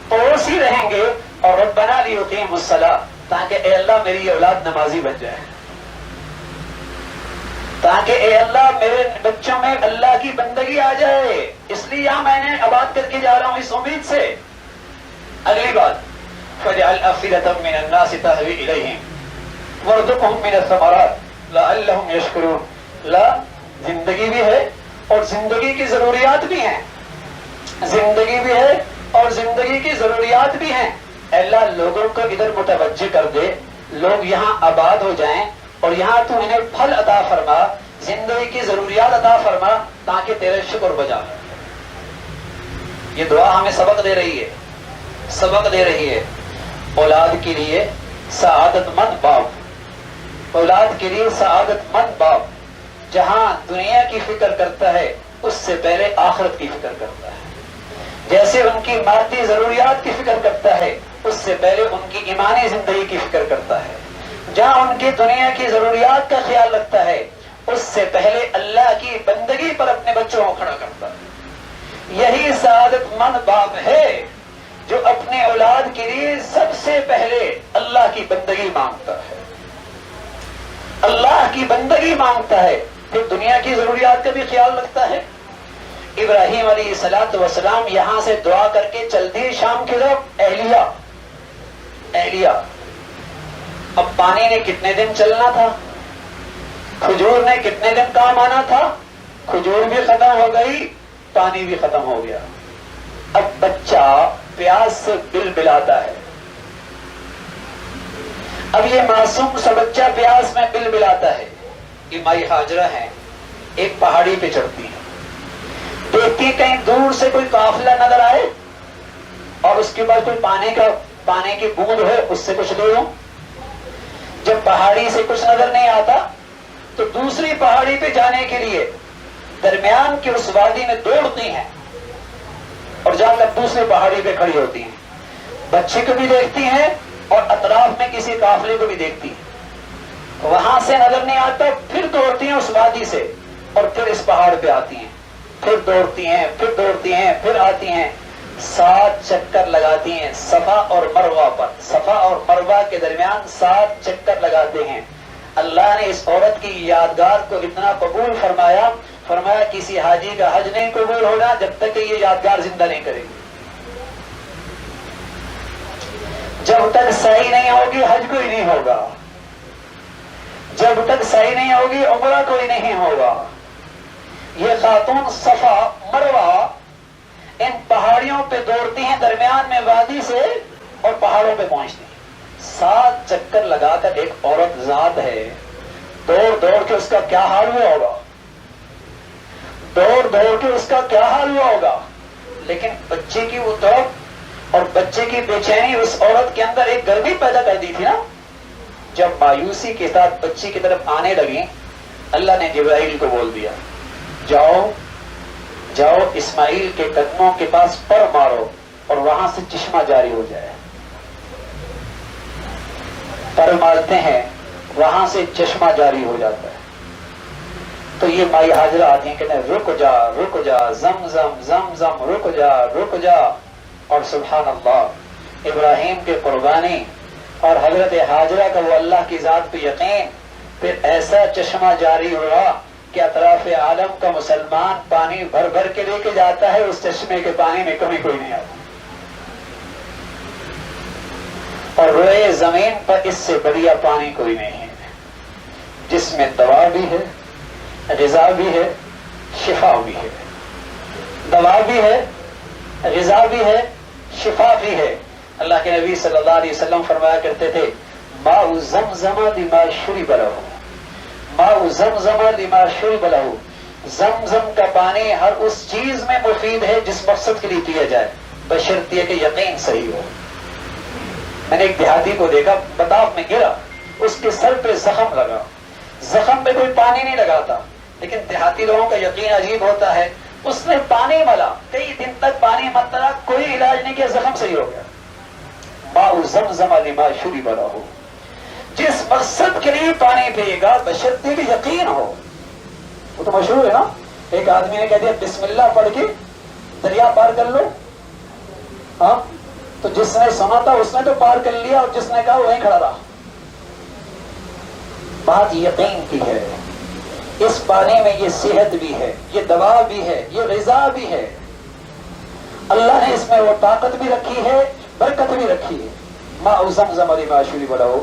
پڑوسی رہیں گے. اور ربنا لیقیموا الصلاۃ، تاکہ اے اللہ میری اولاد نمازی بن جائے، تاکہ اے اللہ میرے بچوں میں اللہ کی بندگی آ جائے، اس لیے یہاں میں نے آباد کر کے جا رہا ہوں اس امید سے. اگلی بات فَجْعَلْ أَفْئِدَةً مِّنَ النَّاسِ تَهْوِي إِلَيْهِمْ وَارْزُقْهُم مِّنَ الثَّمَرَاتِ لَعَلَّهُمْ يَشْكُرُونَ. لا، زندگی بھی ہے اور زندگی کی ضروریات بھی ہیں، زندگی بھی ہے اور زندگی کی ضروریات بھی ہیں. اللہ لوگوں کو ادھر متوجہ کر دے، لوگ یہاں آباد ہو جائیں اور یہاں تو انہیں پھل عطا فرما، زندگی کی ضروریات عطا فرما تاکہ تیرے شکر بجا. یہ دعا ہمیں سبق دے رہی ہے اولاد کے لیے سعادت مند باپ، اولاد کے لیے سعادت مند باپ جہاں دنیا کی فکر کرتا ہے اس سے پہلے آخرت کی فکر کرتا ہے، جیسے ان کی مادی ضروریات کی فکر کرتا ہے اس سے پہلے ان کی ایمانی زندگی کی فکر کرتا ہے، جہاں ان کی دنیا کی ضروریات کا خیال رکھتا ہے اس سے پہلے اللہ کی بندگی پر اپنے بچوں کو کھڑا کرتا ہے. یہی سعادت مند باپ ہے جو اپنے اولاد کے لیے سب سے پہلے اللہ کی بندگی مانگتا ہے، اللہ کی بندگی مانگتا ہے، پھر دنیا کی ضروریات کا بھی خیال رکھتا ہے. ابراہیم علیہ السلام یہاں سے دعا کر کے چلتی شام کی طرف. اہلیہ اب پانی نے کتنے دن چلنا تھا، کھجور نے کتنے دن کام آنا تھا، کھجور بھی ختم ہو گئی، پانی بھی ختم ہو گیا. اب بچہ پیاس سے بلبلاتا ہے، اب یہ معصوم سا بچہ پیاس میں بلبلاتا ہے. یہ مائی ہاجرہ ہے، ایک پہاڑی پہ چڑھتی ہیں، دیکھتی ہیں کہیں دور سے کوئی قافلہ نظر آئے اور اس کے بعد کوئی پانی کی بوند ہے، اس سے کچھ لے لوں۔ جب پہاڑی سے کچھ نظر نہیں آتا تو دوسری پہاڑی پہ جانے کے لیے درمیان کی اس وادی میں دوڑتی ہیں اور جا کر دوسری پہاڑی پہ کھڑی ہوتی ہیں، بچے کو بھی دیکھتی ہیں اور اطراف میں کسی قافلے کو بھی دیکھتی ہیں، وہاں سے نظر نہیں آتا، پھر دوڑتی ہیں اس وادی سے اور پھر اس پہاڑ پہ آتی ہیں، پھر دوڑتی ہیں، پھر دوڑتی ہیں، پھر آتی ہیں، 7 چکر لگاتی ہیں صفا اور مروہ پر، صفا اور مروہ کے درمیان 7 چکر لگاتے ہیں۔ اللہ نے اس عورت کی یادگار کو اتنا قبول فرمایا کسی حاجی کا حج نہیں قبول ہوگا جب تک کہ یہ یادگار زندہ نہیں کرے گی، جب تک صحیح نہیں ہوگی حج کوئی نہیں ہوگا، جب تک صحیح نہیں ہوگی عمرہ کوئی نہیں ہوگا۔ یہ خاتون صفا مروہ ان پہاڑیوں پہ دوڑتی ہیں درمیان میں وادی سے اور پہاڑوں پہ پہنچتی ہیں، 7 چکر لگا کر ایک عورت ذات ہے، دوڑ دوڑ کے اس کا کیا حال ہوا ہوگا، دوڑ دوڑ کے اس کا کیا حال ہوا ہوگا، لیکن بچے کی وہ تڑپ اور بچے کی بے چینی اس عورت کے اندر ایک گرمی پیدا کر دی تھی نا۔ جب مایوسی کے ساتھ بچی کی طرف آنے لگی، اللہ نے جبرائیل کو بول دیا، جاؤ جاؤ اسماعیل کے قدموں کے پاس پر مارو اور وہاں سے چشمہ جاری ہو جائے۔ پر مارتے ہیں، وہاں سے چشمہ جاری ہو جاتا ہے۔ تو یہ مائی حاجرہ آتی ہیں، کہتے ہیں رک جا زمزم زمزم رک جا، اور سبحان اللہ ابراہیم کے قربانی اور حضرت حاجرہ کا وہ اللہ کی ذات پہ یقین، پھر ایسا چشمہ جاری ہوا کہ اطراف عالم کا مسلمان پانی بھر بھر کے لے کے جاتا ہے، اس چشمے کے پانی میں کمی کوئی نہیں آتی، اور روئے زمین پر اس سے بڑھیا پانی کوئی نہیں ہے، جس میں دوا بھی ہے، غذا بھی ہے، شفا بھی ہے، دوا بھی ہے، غذا بھی ہے، شفا بھی ہے۔ اللہ کے نبی صلی اللہ علیہ وسلم فرمایا کرتے تھے، ماء زمزم لما شرب لہ، ماء زمزم لما شرب لہ، زمزم کا پانی ہر اس چیز میں مفید ہے جس مقصد کے لیے پیا جائے، بشرطیہ کہ یقین صحیح ہو۔ میں نے ایک دیہاتی کو دیکھا، بتاف میں گرا، اس کے سر پہ زخم لگا، زخم پہ کوئی پانی نہیں لگاتا، لیکن دیہاتی لوگوں کا یقین عجیب ہوتا ہے، اس نے پانی ملا، کئی دن تک پانی مت ملا، کوئی علاج نہیں کیا، زخم صحیح ہو گیا۔ ماء زمزم لما شرب لہ، جس مقصد کے لیے پانی پیے گا بشرطیہ کہ یقین ہو۔ وہ تو مشہور ہے نا، ایک آدمی نے کہہ دیا بسم اللہ پڑھ کے دریا پار کر لو، ہاں تو جس نے سنا تھا اس نے تو پار کر لیا، اور جس نے کہا وہیں کھڑا رہا۔ بات یقین کی ہے، اس پانی میں یہ صحت بھی ہے، یہ دوا بھی ہے، یہ غذا بھی ہے، اللہ نے اس میں وہ طاقت بھی رکھی ہے، برکت بھی رکھی ہے۔ ماء زمزم لما شرب لہ،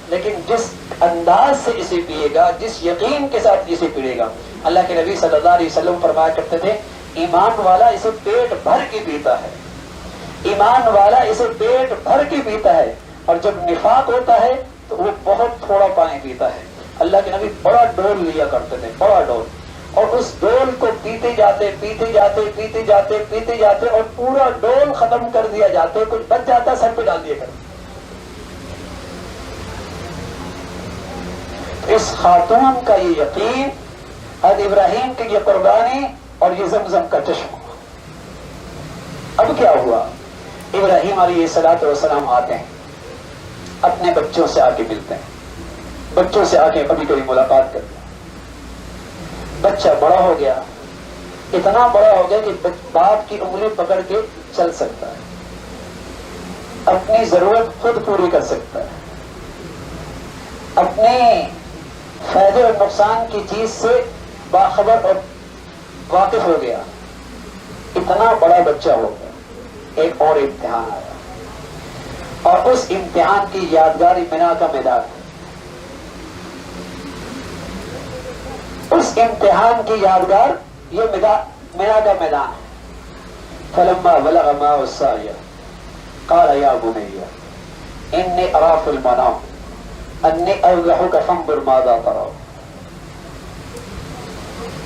لیکن جس انداز سے اسے پیے گا، جس یقین کے ساتھ اسے پیے گا، اللہ کے نبی صلی اللہ علیہ وسلم فرمایا کرتے تھے، ایمان والا اسے پیٹ بھر کے پیتا ہے، ایمان والا اسے پیٹ بھر کے پیتا ہے، اور جب نفاق ہوتا ہے تو وہ بہت تھوڑا پانی پیتا ہے۔ اللہ کے نبی بڑا ڈول لیا کرتے تھے، بڑا ڈول، اور اس ڈول کو پیتے جاتے پیتے جاتے پیتے جاتے پیتے جاتے، اور پورا ڈول ختم کر دیا جاتے، کچھ بچ جاتا سر پہ ڈال دیا کرتے۔ اس خاتون کا یہ یقین، حضرت ابراہیم کی یہ قربانی اور یہ زمزم کا چشمہ۔ اب کیا ہوا؟ ابراہیم علیہ الصلوۃ والسلام آتے ہیں، اپنے بچوں سے آ کے ملتے ہیں، بچوں سے آ کے کبھی کبھی ملاقات کرتے ہیں۔ بچہ بڑا ہو گیا، اتنا بڑا ہو گیا کہ باپ کی انگلی پکڑ کے چل سکتا ہے، اپنی ضرورت خود پوری کر سکتا ہے، اپنے فائدے اور نقصان کی چیز سے باخبر اور واقف ہو گیا، اتنا بڑا بچہ ہو گیا۔ ایک اور امتحان آیا، اور اس امتحان کی یادگاری مینا کا میدان ہے۔ اس امتحان کی یادگار یہ مینا کا میدان ہے۔ فلما بلغ معه السعي قال يا بني إني أرى في المنام أني أذبحك فانظر ماذا ترى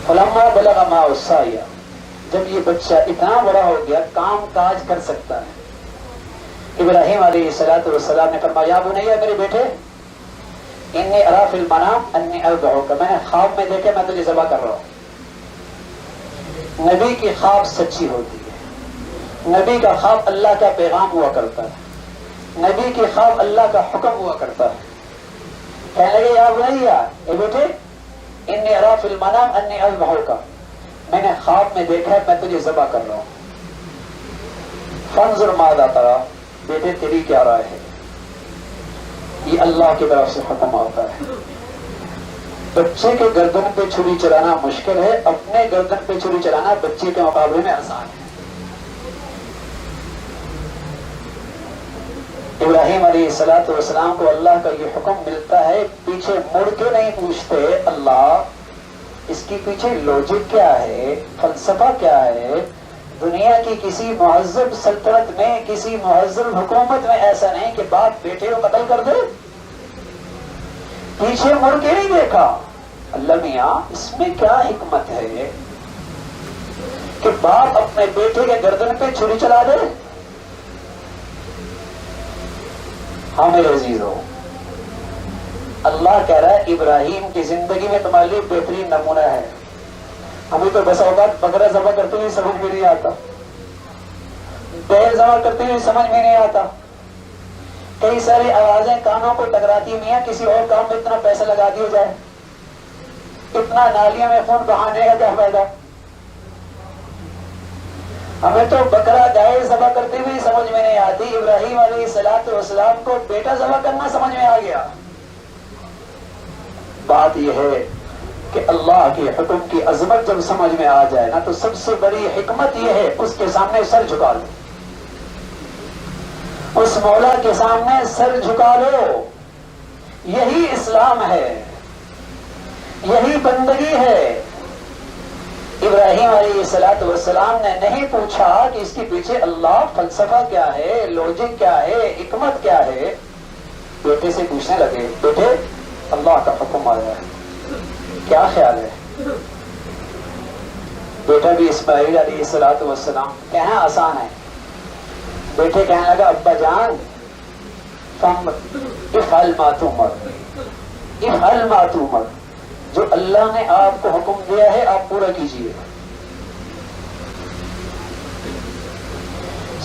فلما بلغ معه السعي، جب یہ بچہ اتنا بڑا ہو گیا کام کاج کر سکتا ہے، ابراہیم علیہ السلام نے فرمایا یا بنیا میرے بیٹے انی ارا فی المنام انی اذبحک، میں نے خواب میں دیکھا میں تجھے ذبح کر رہا ہوں۔ نبی کی خواب سچی ہوتی ہے، نبی کا خواب اللہ کا پیغام ہوا کرتا ہے، نبی کی خواب اللہ کا حکم ہوا کرتا ہے۔ کہنے لگے یا بنیا اے بیٹے انی ارا فی المنام انی اذبحک، میں نے خواب میں دیکھا ہے میں تجھے ذبح کر رہا ہوں۔ فانظر ماذا ترى، بیٹے تیری کیا رائے ہے؟ یہ اللہ کی طرف سے حکم آتا ہے۔ بچے کے گردن پہ چھری چلانا مشکل ہے، اپنے گردن پہ چھری چلانا بچے کے مقابلے میں آسان ہے۔ ابراہیم علیہ السلام کو اللہ کا یہ حکم ملتا ہے، پیچھے مڑ کے نہیں پوچھتے اللہ اس کی پیچھے لوجک کیا ہے، فلسفہ کیا ہے۔ دنیا کی کسی مہذب سلطنت میں، کسی مہذب حکومت میں ایسا نہیں کہ باپ بیٹے کو قتل کر دے، پیچھے مڑ کے نہیں دیکھا۔ اللہ میاں اس میں کیا حکمت ہے کہ باپ اپنے بیٹے کے گردن پہ چھری چلا دے؟ ہاں میرے عزیزو، اللہ کہہ رہا ہے ابراہیم کی زندگی میں تمہارے لیے بہترین نمونہ ہے۔ ہمیں تو بس اوقات بکرا ذبح کرتے ہوئے سمجھ میں نہیں آتا، بیل ذبح کرتے ہوئے سمجھ میں نہیں آتا، کئی ساری آوازیں کانوں کو ٹکراتی میاں کسی اور کام میں اتنا پیسہ لگا دیا جائے، اتنا نالیوں میں خون بہانے کا کیا فائدہ؟ ہمیں تو بکرا گائے ذبح کرتے ہوئے سمجھ میں نہیں آتی، ابراہیم علیہ السلام کو بیٹا ذبح کرنا سمجھ میں آ گیا۔ بات یہ ہے کہ اللہ کے حکم کی عظمت جب سمجھ میں آ جائے نا تو سب سے بڑی حکمت یہ ہے اس کے سامنے سر جھکا لو، اس مولا کے سامنے سر جھکا لو۔ یہی اسلام ہے، یہی بندگی ہے۔ ابراہیم علیہ السلام نے نہیں پوچھا کہ اس کے پیچھے اللہ فلسفہ کیا ہے، لوجک کیا ہے، حکمت کیا ہے۔ بیٹے سے پوچھنے لگے بیٹے اللہ کا حکم آیا ہے کیا خیال ہے؟ بیٹا بھی اسماعیل علیہ السلام کہنا آسان ہے، بیٹے کہنے لگا ابا جان افعل ما تؤمر، افعل ما تؤمر، جو اللہ نے آپ کو حکم دیا ہے آپ پورا کیجیے۔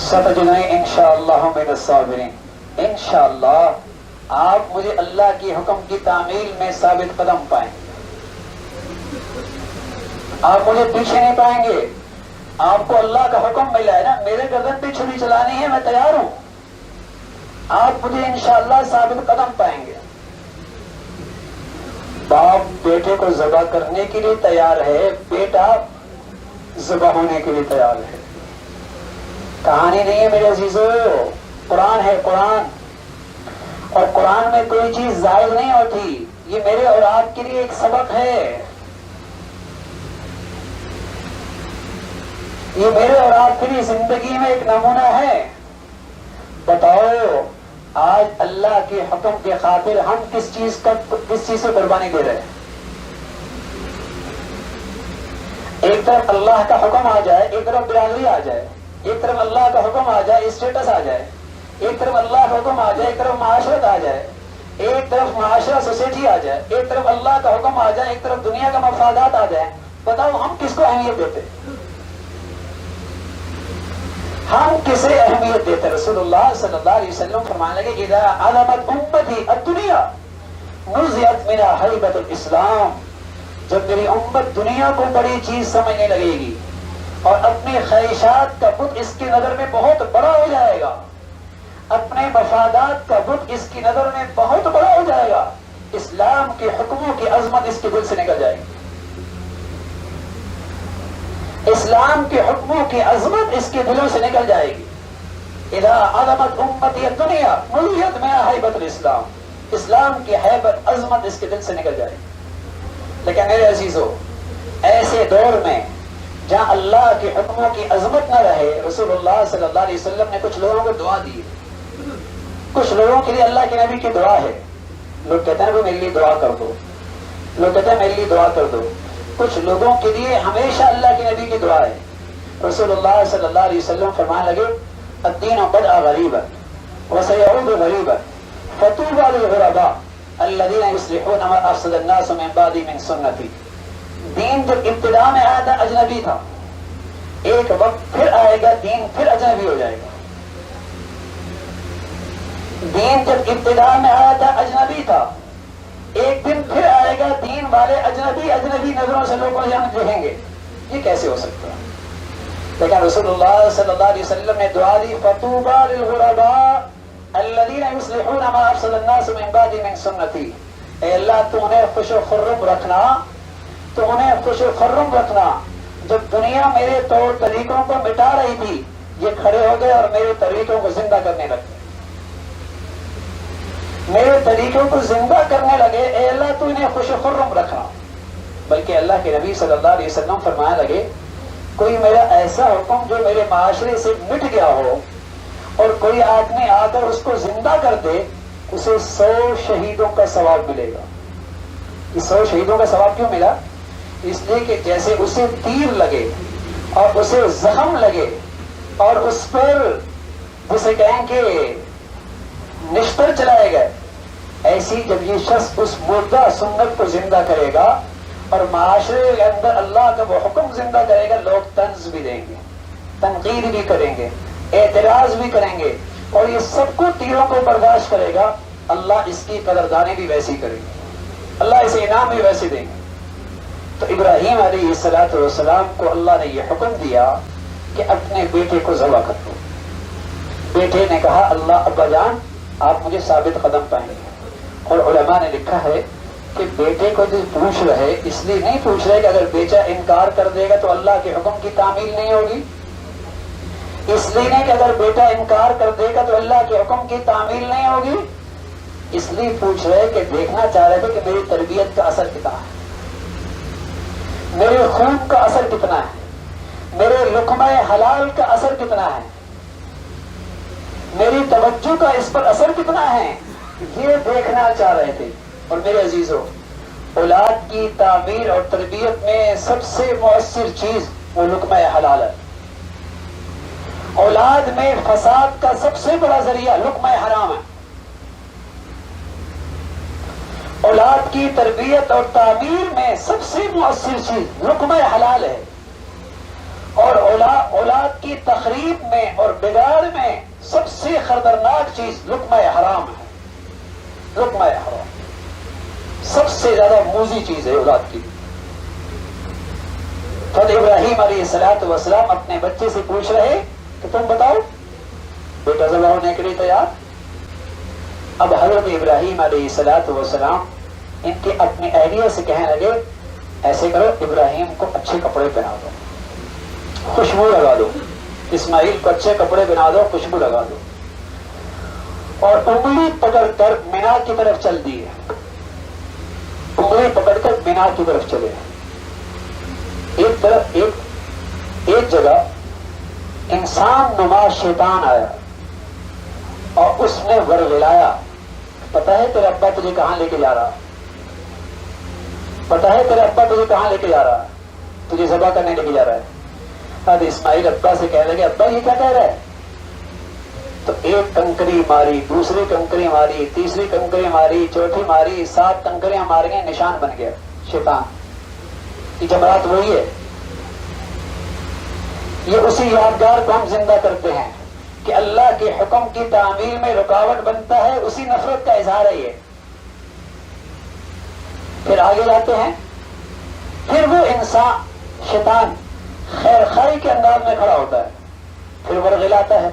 ستجدنی انشاءاللہ من الصابرین، انشاءاللہ آپ مجھے اللہ کی حکم کی تعمیل میں ثابت قدم پائیں گے، آپ مجھے پیچھے نہیں پائیں گے۔ آپ کو اللہ کا حکم ملا ہے نا، میرے گردن پہ چھری چلانی ہے میں تیار ہوں، آپ مجھے انشاءاللہ ثابت قدم پائیں گے۔ باپ بیٹے کو ذبح کرنے کے لیے تیار ہے، بیٹا ذبح ہونے کے لیے تیار ہے۔ کہانی نہیں ہے میرے عزیزو، قرآن ہے قرآن، اور قرآن میں کوئی چیز ظاہر نہیں ہوتی، یہ میرے اور آپ کے لیے ایک سبق ہے، یہ میرے اور آپ کے لیے زندگی میں ایک نمونہ ہے۔ بتاؤ آج اللہ کے حکم کے خاطر ہم کس چیز سے قربانی دے رہے ہیں؟ ایک طرف اللہ کا حکم آ جائے، ایک طرف برادری آ جائے، ایک طرف اللہ کا حکم آ جائے اسٹیٹس آ جائے، ایک طرف اللہ کا حکم آ جائے، ایک طرف معاشرت آ جائے، ایک طرف معاشرہ سوسائٹی آ جائے، ایک طرف اللہ کا حکم آ جائے، ایک طرف دنیا کا مفادات آ جائے۔ بتاؤ ہم کس کو اہمیت دیتے؟ ہم کسے اہمیت دیتے؟ رسول اللہ صلی اللہ علیہ وسلم فرمانے لگے اذا علمت امتی الدنیا نزعت منها ہیبۃ الاسلام، جب میری امت دنیا کو بڑی چیز سمجھنے لگے گی اور اپنی خواہشات کا بت اس کی نظر میں بہت بڑا ہو جائے گا، اپنے مفادات کا بت اس کی نظر میں بہت بڑا ہو جائے گا، اسلام کے حکموں کی عظمت اس کے دل سے نکل جائے گی، اسلام کے حکموں کی عظمت اس کے دلوں سے نکل جائے گی۔ اذا عظمت امتی الدنیا نزعت منها ہیبۃ الاسلام، اسلام کی ہیبت عظمت اس کے دل سے نکل جائے گی۔ لیکن میرے عزیزو ایسے دور میں جہاں اللہ کے حکموں کی عظمت نہ رہے، رسول اللہ صلی اللہ علیہ وسلم نے کچھ لوگوں کو دعا دی، کچھ لوگوں کے لیے اللہ کے نبی کی دعا ہے۔ لوگ کہتے ہیں وہ میرے لیے دعا کر دو، لوگ کہتے ہیں میرے لیے دعا کر دو، کچھ لوگوں کے لیے ہمیشہ اللہ کے نبی کی دعا ہے. رسول اللہ صلی اللہ علیہ وسلم فرمانے لگے الدین بدأ غریبا وسيعود غریبا فطوبى للغرباء الذين يصلحون ما افسد الناس من بعدي من سنتي. دین جب ابتدا میں آیا تھا اجنبی تھا، ایک وقت پھر آئے گا دین پھر اجنبی ہو جائے گا. دین جب ابتدا میں آیا تھا اجنبی تھا، ایک دن پھر آئے گا دین والے اجنبی نظروں سے لوگوں یہاں دیکھیں گے. یہ کیسے ہو سکتا ہے؟ لیکن رسول اللہ صلی اللہ علیہ وسلم نے دعا دی فطوبى للغرباء الذين يصلحون ما افسد الناس من بعدي من سنتي. اے اللہ تو انہیں خوش و خرم رکھنا، تو انہیں خوش و خرم رکھنا. جب دنیا میرے طور طریقوں کو مٹا رہی تھی، یہ کھڑے ہو گئے اور میرے طریقوں کو زندہ کرنے لگے، میرے طریقوں کو زندہ کرنے لگے. اے اللہ تو انہیں خوش و خرم رکھنا. بلکہ اللہ کے نبی صلی اللہ علیہ وسلم فرمانے لگے کوئی میرا ایسا حکم جو میرے معاشرے سے مٹ گیا ہو اور کوئی آدمی آ کر اس کو زندہ کر دے، اسے 100 شہیدوں کا ثواب ملے گا. یہ 100 شہیدوں کا ثواب کیوں ملا؟ اس لیے کہ جیسے اسے تیر لگے اور اسے زخم لگے اور اس پر جسے کہیں کہ نشتر چلائے گئے، ایسی جب یہ شخص اس مردہ سنت کو زندہ کرے گا اور معاشرے کے اندر اللہ کا وہ حکم زندہ کرے گا، لوگ طنز بھی دیں گے، تنقید بھی کریں گے، اعتراض بھی کریں گے، اور یہ سب کو تیروں کو برداشت کرے گا. اللہ اس کی قدردانی بھی ویسی کرے گا، اللہ اسے انعام بھی ویسے دیں گے. تو ابراہیم علیہ السلام کو اللہ نے یہ حکم دیا کہ اپنے بیٹے کو ذبح کر دو. بیٹے نے کہا اللہ ابا جان آپ مجھے ثابت قدم پائیں گے. اور علماء نے لکھا ہے کہ بیٹے کو جو پوچھ رہے اس لیے نہیں پوچھ رہے کہ اگر بیٹا انکار کر دے گا تو اللہ کے حکم کی تعمیل نہیں ہوگی، اس لیے نہیں کہ اگر بیٹا انکار کر دے گا تو اللہ کے حکم کی تعمیل نہیں ہوگی، اس لیے پوچھ رہے کہ دیکھنا چاہ رہے تھے کہ میری تربیت کا اثر کتنا ہے، میرے خون کا اثر کتنا ہے، میرے لقمہ حلال کا اثر کتنا ہے، میری توجہ کا اس پر اثر کتنا ہے، یہ دیکھنا چاہ رہے تھے. اور میرے عزیزو، اولاد کی تعمیر اور تربیت میں سب سے مؤثر چیز وہ لقمہ حلال ہے. اولاد میں فساد کا سب سے بڑا ذریعہ لقمہ حرام ہے. اولاد کی تربیت اور تعمیر میں سب سے مؤثر چیز لقمہ حلال ہے. اور اولاد کی تخریب میں اور بگاڑ میں سب سے خطرناک چیز لقمہ حرام ہے. لقمہ حرام سب سے زیادہ موذی چیز ہے اولاد کی. خود ابراہیم علیہ السلام اپنے بچے سے پوچھ رہے کہ تم بتاؤ بیٹا ذبح ہونے کے لیے تیار. اب حضرت ابراہیم علیہ السلام ان کے اپنی اہلیہ سے کہنے لگے ایسے کرو ابراہیم کو اچھے کپڑے پہنا دو، خوشبو لگا دو، اسماعیل کو اچھے کپڑے پہنا دو، خوشبو لگا دو. اور انگلی پکڑ کر مینا کی طرف چل دیے، انگلی پکڑ کر مینا کی طرف چلے. ایک جگہ انسان نما شیطان آیا اور اس نے ورغلایا پتا ہے تیرا ابا تجھے کہاں لے کے جا رہا، پتا ہے تیرا ابا تجھے کہاں لے کے جا رہا، تجھے ذبح کرنے لے کے جا رہا ہے. اب اسماعیل ابا سے کہنے لگے ابا یہ کیا کہہ رہا ہے؟ تو ایک کنکری ماری، دوسری کنکری ماری، تیسری کنکری ماری، چوتھی ماری، 7 کنکریاں مار گئے، نشان بن گیا شیطان. یہ جماعت وہی ہے، یہ اسی یادگار کو ہم زندہ کرتے ہیں کہ اللہ کے حکم کی تعمیل میں رکاوٹ بنتا ہے، اسی نفرت کا اظہار ہے یہ. پھر آگے جاتے ہیں، پھر وہ انسان شیطان خیر خائی کے انداز میں کھڑا ہوتا ہے، پھر ورغلاتا ہے،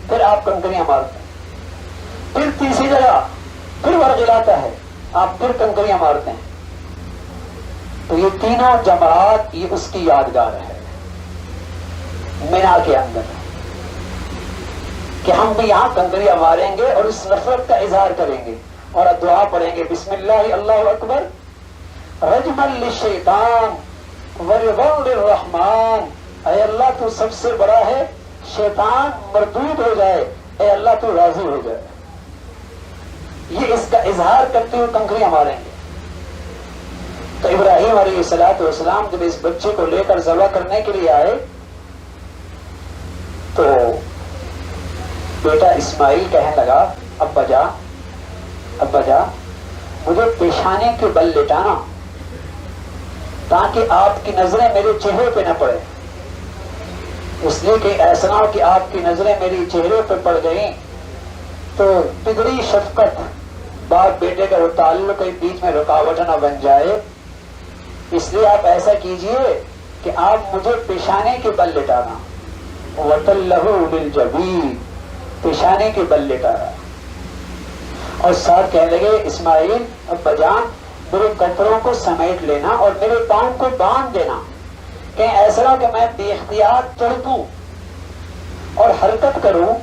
پھر آپ کنکریاں مارتے ہیں، پھر تیسری جگہ پھر ورغلاتا ہے، آپ پھر کنکریاں مارتے ہیں. تو یہ تینوں جماعت یہ اس کی یادگار ہے مینا کے اندر کہ ہم بھی یہاں کنکریاں ماریں گے اور اس نفرت کا اظہار کریں گے اور دعا پڑھیں گے بسم اللہ اللہ اکبر رجما للشیطان ورضا للرحمن. اے اللہ تو سب سے بڑا ہے، شیطان مردود ہو جائے، اے اللہ تو راضی ہو جائے. یہ اس کا اظہار کرتے ہوئے کنکریاں ماریں گے. تو ابراہیم علیہ السلام جب اس بچے کو لے کر ذبح کرنے کے لیے آئے تو بیٹا اسماعیل کہنے لگا ابا جان مجھے پیشانے کے بل لٹانا تاکہ آپ کی نظریں میرے چہرے پہ نہ پڑے، اس لیے کہ ایسا نہ ہو کہ آپ کی نظریں میری چہرے پہ پڑ گئیں تو پدری شفقت باپ بیٹے کا وہ تعلق کے بیچ میں رکاوٹ نہ بن جائے، اس لیے آپ ایسا کیجئے کہ آپ مجھے پیشانے کے بل لٹانا، وَتَلَّهُ لِلْجَبِينِ، پیشانے کے بل لٹانا، اور ساتھ کہنے لگے اسماعیل ابا جان میرے کپڑوں کو سمیٹ لینا اور میرے پاؤں کو باندھ دینا، کہیں ایسا نہ کہ میں بے اختیار چڑھوں اور حرکت کروں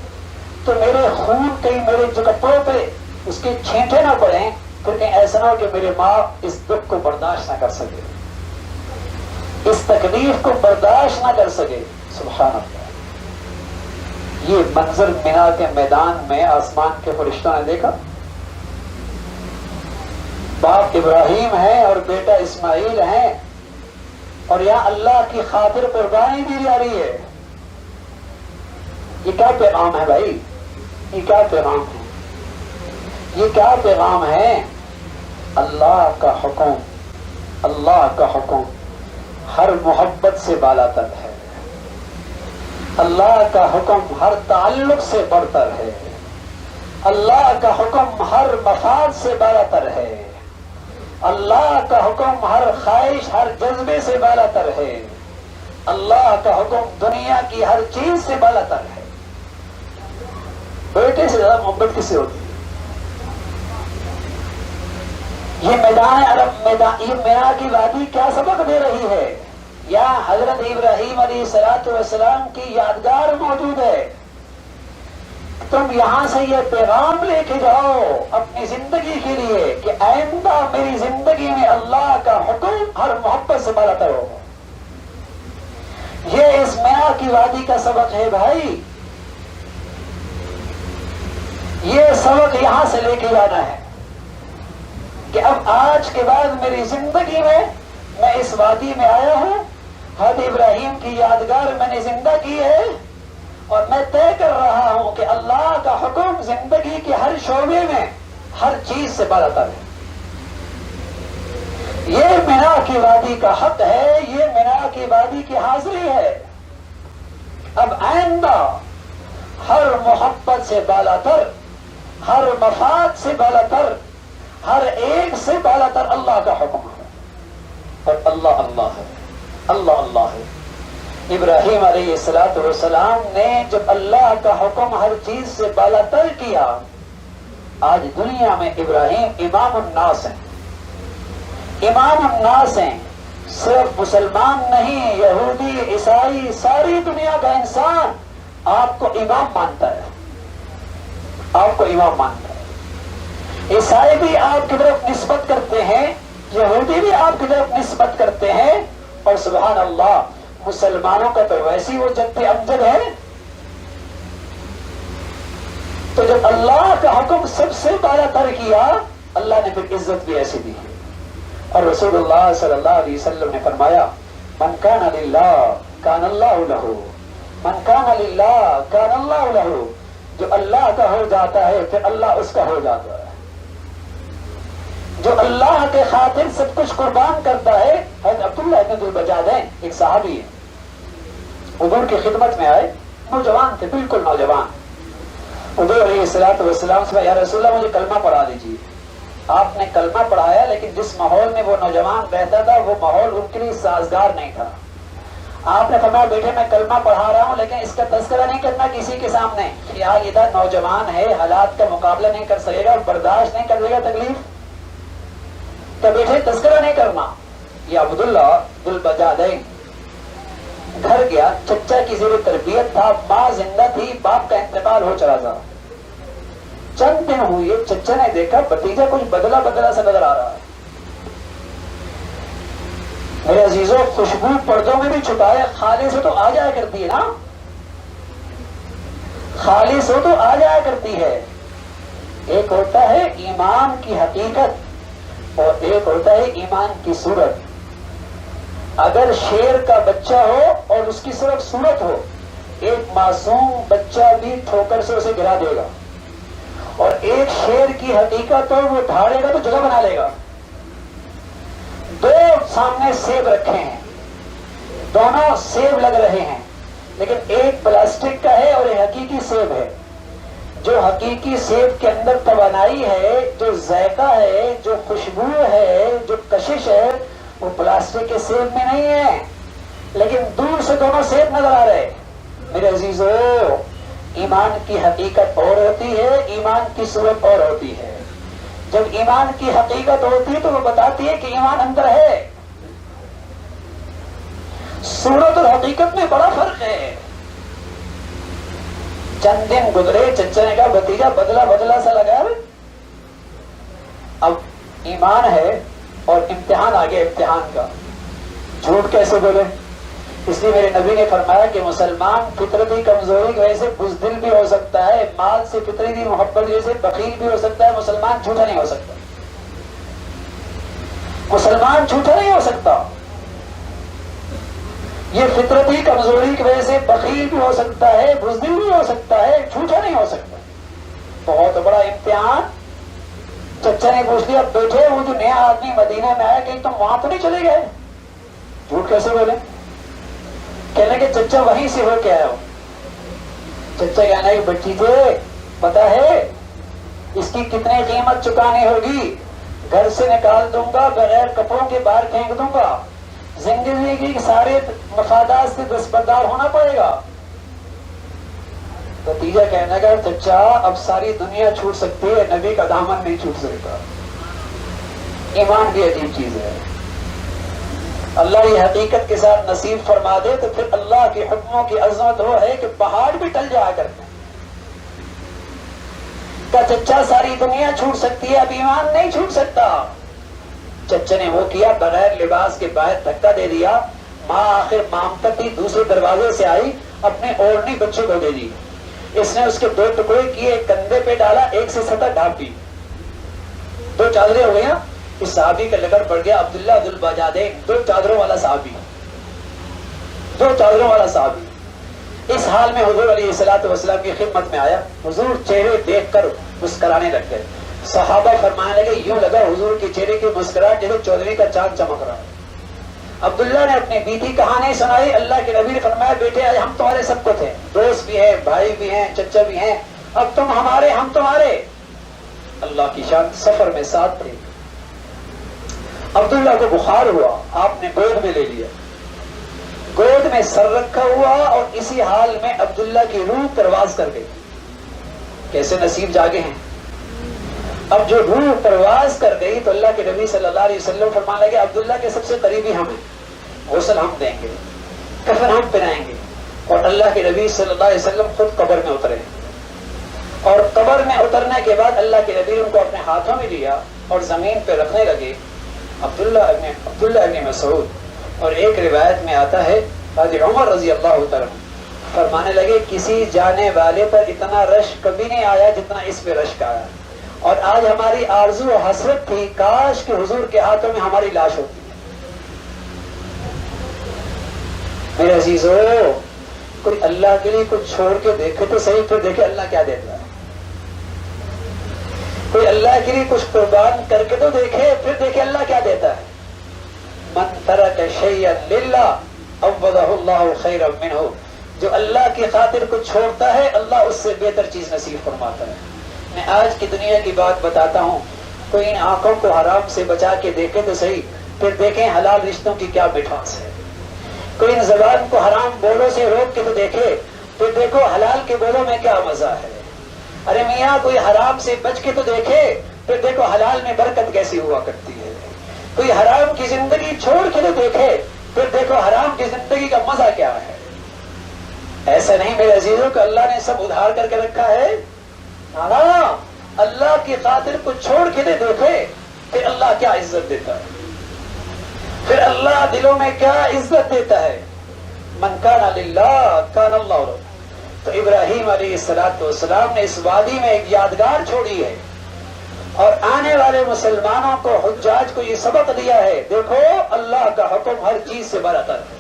تو میرے خون کہیں میرے جو کپڑوں پہ اس کے چھینٹے نہ پڑیں، پھر کہیں ایسا نہ ہو کہ میرے ماں اس دکھ کو برداشت نہ کر سکے، اس تکلیف کو برداشت نہ کر سکے۔ سبحان اللہ، یہ منظر مینا کے میدان میں آسمان کے فرشتوں نے دیکھا، باپ ابراہیم ہے اور بیٹا اسماعیل ہے، اور یہاں اللہ کی خاطر قربانی دی جا رہی ہے۔ یہ کیا پیغام ہے بھائی، یہ کیا پیغام ہے، یہ کیا پیغام ہے؟ اللہ کا حکم، اللہ کا حکم ہر محبت سے بالا تر ہے، اللہ کا حکم ہر تعلق سے برتر ہے، اللہ کا حکم ہر مفاد سے بالا تر ہے، اللہ کا حکم ہر خواہش ہر جذبے سے بالا تر ہے، اللہ کا حکم دنیا کی ہر چیز سے بالا تر ہے۔ بیٹے سے زیادہ محبت کس سے ہوتی ہے؟ یہ میدان عرب، یہ مینا کی وادی کیا سبق دے رہی ہے؟ یا حضرت ابراہیم علیہ السلام کی یادگار موجود ہے، تم یہاں سے یہ پیغام لے کے جاؤ اپنی زندگی کے لیے کہ آئندہ میری زندگی میں اللہ کا حکم ہر محبت سے بالا تر ہوگا۔ یہ اس مینا کی وادی کا سبق ہے بھائی، یہ سبق یہاں سے لے کے جانا ہے کہ اب آج کے بعد میری زندگی میں اس وادی میں آیا ہوں، حضرت ابراہیم کی یادگار میں نے زندہ کی ہے، اور میں طے کر رہا ہوں کہ اللہ کا حکم زندگی کے ہر شعبے میں ہر چیز سے بالا تر ہے۔ یہ مینا کی وادی کا حق ہے، یہ مینا کی وادی کی حاضری ہے۔ اب آئندہ ہر محبت سے بالا تر، ہر مفاد سے بالا تر، ہر ایک سے بالا تر اللہ کا حکم ہے، اور اللہ اللہ ہے، اللہ اللہ ہے۔ ابراہیم علیہ السلام نے جب اللہ کا حکم ہر چیز سے بالا تر کیا، آج دنیا میں ابراہیم امام الناس ہیں، امام الناس ہیں، صرف مسلمان نہیں، یہودی عیسائی ساری دنیا کا انسان آپ کو امام مانتا ہے، آپ کو امام مانتا ہے۔ عیسائی بھی آپ کی طرف نسبت کرتے ہیں، یہودی بھی آپ کی طرف نسبت کرتے ہیں، اور سبحان اللہ مسلمانوں کا تو ویسی وہ جد امجد ہے۔ تو جب اللہ کا حکم سب سے بالا تر کیا، اللہ نے پھر عزت بھی ایسی دی ہے، اور رسول اللہ صلی اللہ علیہ وسلم نے فرمایا من کان للہ کان اللہ لہ، من کان للہ کان اللہ لہ، جو اللہ کا ہو جاتا ہے پھر اللہ اس کا ہو جاتا ہے، جو اللہ کے خاطر سب کچھ قربان کرتا ہے۔ حضرت عبداللہ بن ذوالبجادین ایک صحابی ہے، حضور کی خدمت میں آئے، نوجوان تھے، بالکل نوجوان، حضور علیہ السلام سے یا رسول اللہ مجھے کلمہ پڑھا دیجیے۔ آپ نے کلمہ پڑھایا، لیکن جس ماحول میں وہ نوجوان رہتا تھا وہ ماحول ان کے لیے سازگار نہیں تھا۔ آپ نے فرمایا بیٹے میں کلمہ پڑھا رہا ہوں لیکن اس کا تذکرہ نہیں کرنا کسی کے سامنے، یار یہ نوجوان ہے، حالات کا مقابلہ نہیں کر سکے گا، برداشت نہیں کر سکے گا تکلیف، تو بیٹے تذکرہ نہیں کرنا۔ یہ عبداللہ ذوالبجادین گھر گیا، چچا کی زیر تربیت تھا، ماں زندہ تھی، باپ کا انتقال ہو چلا تھا۔ چند دن ہوئے، چچا نے دیکھا بھتیجا کچھ بدلا بدلا سا نظر آ رہا ہے۔ میرے عزیزوں خوشبو پردوں میں بھی چھپائے، خالص ہو تو آ جایا کرتی ہے نا، خالص ہو تو آ جایا کرتی ہے۔ ایک ہوتا ہے ایمان کی حقیقت، اور ایک ہوتا ہے ایمان کی صورت. اگر شیر کا بچہ ہو اور اس کی صرف صورت ہو، ایک معصوم بچہ بھی ٹھوکر سے اسے گرا دے گا، اور ایک شیر کی حقیقت ہو وہ دھاڑے گا تو جگہ بنا لے گا. دو سامنے سیب رکھے ہیں، دونوں سیب لگ رہے ہیں، لیکن ایک پلاسٹک کا ہے اور ایک حقیقی سیب ہے. جو حقیقی سیب کے اندر توانائی ہے، جو ذائقہ ہے، جو خوشبو ہے، جو کشش ہے، وہ پلاسٹک کے سیب میں نہیں ہے. لیکن دور سے دونوں سیب نظر آ رہے. میرے عزیزو، ایمان کی حقیقت اور ہوتی ہے، ایمان کی صورت اور ہوتی ہے. جب ایمان کی حقیقت ہوتی ہے تو وہ بتاتی ہے کہ ایمان اندر ہے. صورت اور حقیقت میں بڑا فرق ہے. چند دن گزرے، چچا نے کہا بھتیجا بدلا بدلا سا لگا. اب ایمان ہے اور امتحان آ گیا امتحان کا. جھوٹ کیسے بولے؟ اس لیے میرے نبی نے فرمایا کہ مسلمان فطرتی کمزوری کی وجہ سے بزدل بھی ہو سکتا ہے، مال سے فطرتی محبت کی وجہ سے بخیل بھی ہو سکتا ہے، مسلمان جھوٹا نہیں ہو سکتا. مسلمان جھوٹا نہیں ہو سکتا. یہ فطرتی کمزوری کی وجہ سے بخیل بھی ہو سکتا ہے، بزدل بھی ہو سکتا ہے، جھوٹا نہیں ہو سکتا. بہت بڑا امتحان. چچا نے پوچھ لیا بیٹھے وہ جو نیا آدمی مدینہ میں آیا کہیں تم وہاں تو نہیں چلے گئے؟ جھوٹ کیسے بولے؟ کہنے کہ چچا وہیں سے ہو کے آیا ہو. چچا کہنا کہ بچی تھے پتا ہے اس کی کتنی قیمت چکانی ہوگی، گھر سے نکال دوں گا، بغیر کپڑوں کے باہر پھینک دوں گا، زندگی کی سارے مفادات سے دستبردار ہونا پڑے گا. نتیجہ کہنے کا چچا اب ساری دنیا چھوٹ سکتی ہے، نبی کا دامن نہیں چھوٹ سکتا. ایمان بھی عجیب چیز ہے. اللہ یہ حقیقت کے ساتھ نصیب فرما دے تو پھر اللہ کے حکموں کی عظمت وہ ہے کہ پہاڑ بھی ٹل جایا کرتے ہیں. کہ چچا ساری دنیا چھوٹ سکتی ہے، اب ایمان نہیں چھوٹ سکتا. چچا نے وہ کیا، بغیر لباس کے باہر دھکا دے دیا. ماں آخر مامتتی دوسرے دروازے سے آئی، اپنے اوڑھنی بچے کو دے دی. اس نے اس کے دو ٹکڑے کیے، ایک کندھے پہ ڈالا، ایک سے سطح ڈھانپ دی. دو چادریں ہو گئی. اس صحابی کا لقب پڑ گیا عبداللہ ذو البجادین، دو چادروں والا صحابی. دو چادروں والا صحابی. اس حال میں حضور علیہ الصلوۃ والسلام کی خدمت میں آیا. حضور چہرے دیکھ کر مسکرانے لگ گئے. صحابہ فرمانے لگے یوں لگا حضور کے چہرے کی مسکراہٹ جیسے چودھری کا چاند چمک رہا. عبداللہ نے اپنی بیٹی کہانی سنائی. اللہ کے نبی نے فرمایا بیٹے آج ہم تمہارے سب کو تھے، دوست بھی ہیں، بھائی بھی ہیں، چچا بھی ہیں، اب تم ہمارے ہم تمہارے. اللہ کی شان. سفر میں ساتھ تھے. عبداللہ کو بخار ہوا، آپ نے گود میں لے لیا، گود میں سر رکھا ہوا، اور اسی حال میں عبداللہ کی روح پرواز کر گئی. کیسے نصیب جاگے ہیں. اب جو روح پرواز کر گئی تو اللہ کے نبی صلی اللہ علیہ وسلم فرمانے لگے عبداللہ کے سب سے قریبی ہم ہیں، غسل ہم دیں گے، کفن ہم پہنائیں گے. اور اللہ کے نبی صلی اللہ علیہ وسلم خود قبر میں اترے، اور قبر میں اترنے کے بعد اللہ کے نبی ان کو اپنے ہاتھوں میں لیا اور زمین پہ رکھنے لگے. عبداللہ ابن مسعود. اور ایک روایت میں آتا ہے حضرت عمر رضی اللہ تعالیٰ فرمانے لگے کسی جانے والے پر اتنا رش کبھی نہیں آیا جتنا اس پہ رش کا آیا. اور آج ہماری آرزو و حسرت تھی کاش کہ حضور کے ہاتھوں میں ہماری لاش ہوتی. میرے عزیزو، کوئی اللہ کے لیے کچھ چھوڑ کے دیکھے تو صحیح، پھر دیکھے اللہ کیا دیتا ہے. کوئی اللہ کے لیے کچھ قربان کر کے تو دیکھے، پھر دیکھے اللہ کیا دیتا ہے. من ترک شیئا للہ عوضہ اللہ خیرا منہ. جو اللہ کی خاطر کچھ چھوڑتا ہے اللہ اس سے بہتر چیز نصیب فرماتا ہے. میں آج کی دنیا کی بات بتاتا ہوں. کوئی ان آنکھوں کو حرام سے بچا کے دیکھے تو صحیح، پھر دیکھیں حلال رشتوں کی کیا مٹھاس ہے. کوئی ان زبان کو حرام بولوں سے روک کے تو دیکھے، پھر دیکھو حلال کے بولوں میں کیا مزہ ہے. ارے میاں کوئی حرام سے بچ کے تو دیکھے، پھر دیکھو حلال میں برکت کیسی ہوا کرتی ہے. کوئی حرام کی زندگی چھوڑ کے تو دیکھے، پھر دیکھو حرام کی زندگی کا مزہ کیا ہے. ایسا نہیں میرے عزیزوں کہ اللہ نے سب ادھار کر کے رکھا ہے. ہاں، اللہ کی خاطر کو چھوڑ کے دیکھے پھر اللہ کیا عزت دیتا ہے، پھر اللہ دلوں میں کیا عزت دیتا ہے. من کان للہ کان اللہ لہ. تو ابراہیم علیہ السلام نے اس وادی میں ایک یادگار چھوڑی ہے، اور آنے والے مسلمانوں کو حجاج کو یہ سبق دیا ہے، دیکھو اللہ کا حکم ہر چیز سے برتر ہے۔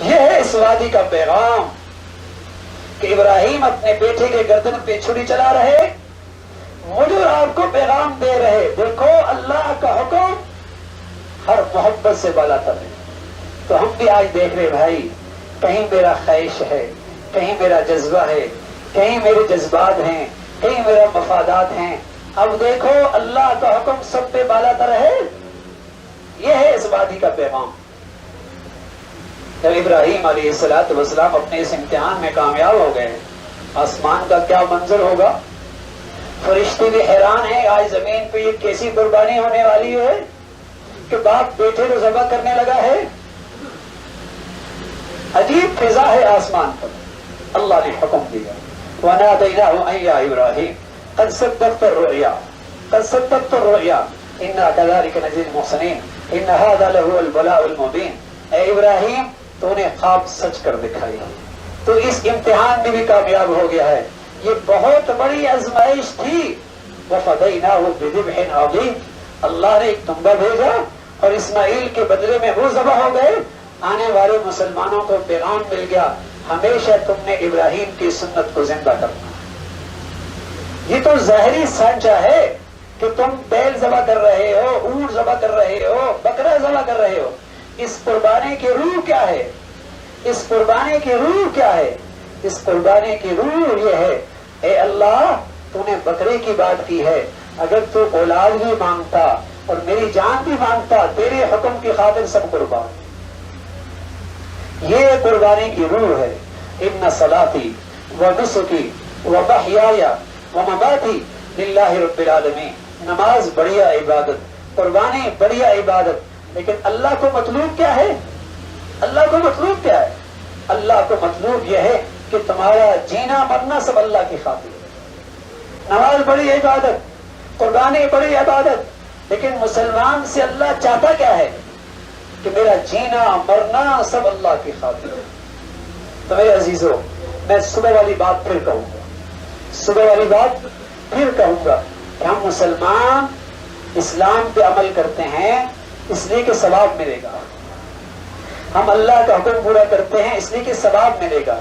یہ ہے اس وادی کا پیغام کہ ابراہیم اپنے بیٹے کے گردن پہ چھری چلا رہے، مجھے اور آپ کو پیغام دے رہے، دیکھو اللہ کا حکم ہر محبت سے بالاتر ہے۔ تو ہم بھی آج دیکھ رہے بھائی، کہیں میرا خواہش ہے، کہیں میرا جذبہ ہے، کہیں میرے جذبات ہیں، کہیں میرا مفادات ہیں۔ اب دیکھو اللہ کا حکم سب پہ بالاتر ہے۔ یہ ہے اس وادی کا پیغام۔ جب ابراہیم علیہ السلام اپنے اس امتحان میں کامیاب ہو گئے، آسمان کا کیا منظر ہوگا؟ فرشتے بھی حیران ہیں، آج زمین پہ یہ کیسی قربانی ہونے والی ہے کہ باپ بیٹے کو ذبح کرنے لگا ہے۔ عجیب فضا ہے آسمان پر۔ اللہ نے حکم دیا، وَنَادَيْنَاهُ أَن يَا إِبْرَاهِيمُ قَدْ صَدَّقْتَ الرُّؤْيَا إِنَّا كَذَلِكَ نَجْزِي الْمُحْسِنِينَ إِنَّ هَذَا لَهُوَ الْبَلَاءُ الْمُبِينُ۔ اے ابراہیم، تو نے خواب سچ کر دکھائی، تو اس امتحان میں بھی کامیاب ہو گیا ہے۔ یہ بہت بڑی آزمائش تھی۔ وَفَدَيْنَاهُ بِذِبْحٍ عَظِيمٍ، اللہ نے ایک دمبا بھیجا اور اسماعیل کے بدلے میں وہ ذبح ہو گئے۔ آنے والے مسلمانوں کو پیغام مل گیا، ہمیشہ تم نے ابراہیم کی سنت کو زندہ کرنا۔ یہ تو ظاہری سانچہ ہے کہ تم بیل ذبح کر رہے ہو، اونٹ ذبح کر رہے ہو، بکرا ذبح کر رہے ہو۔ اس قربانی کی روح کیا ہے؟ اس قربانی کی روح کیا ہے؟ اس قربانی کی روح یہ ہے، اے اللہ تو نے بکرے کی بات کی ہے، اگر تو اولاد بھی مانگتا اور میری جان بھی مانگتا، تیرے حکم کی خاطر سب قربان۔ یہ قربانی کی روح ہے۔ ان صلاتی و نسکی و محیای و مماتی للہ رب العالمین۔ نماز بڑھیا عبادت، قربانی بڑھیا عبادت، لیکن اللہ کو مطلوب کیا ہے؟ اللہ کو مطلوب کیا ہے؟ اللہ کو مطلوب یہ ہے کہ تمہارا جینا مرنا سب اللہ کی خاطر ہے۔ نماز بڑی عبادت، قربانی بڑی عبادت، لیکن مسلمان سے اللہ چاہتا کیا ہے؟ کہ میرا جینا مرنا سب اللہ کی خاطر ہے۔ تو میرے عزیزو، میں صبح والی بات پھر کہوں گا، صبح والی بات پھر کہوں گا کہ ہم مسلمان اسلام پہ عمل کرتے ہیں اس لیے کہ ثواب ملے گا، ہم اللہ کا حکم پورا کرتے ہیں اس لیے کہ ثواب ملے گا،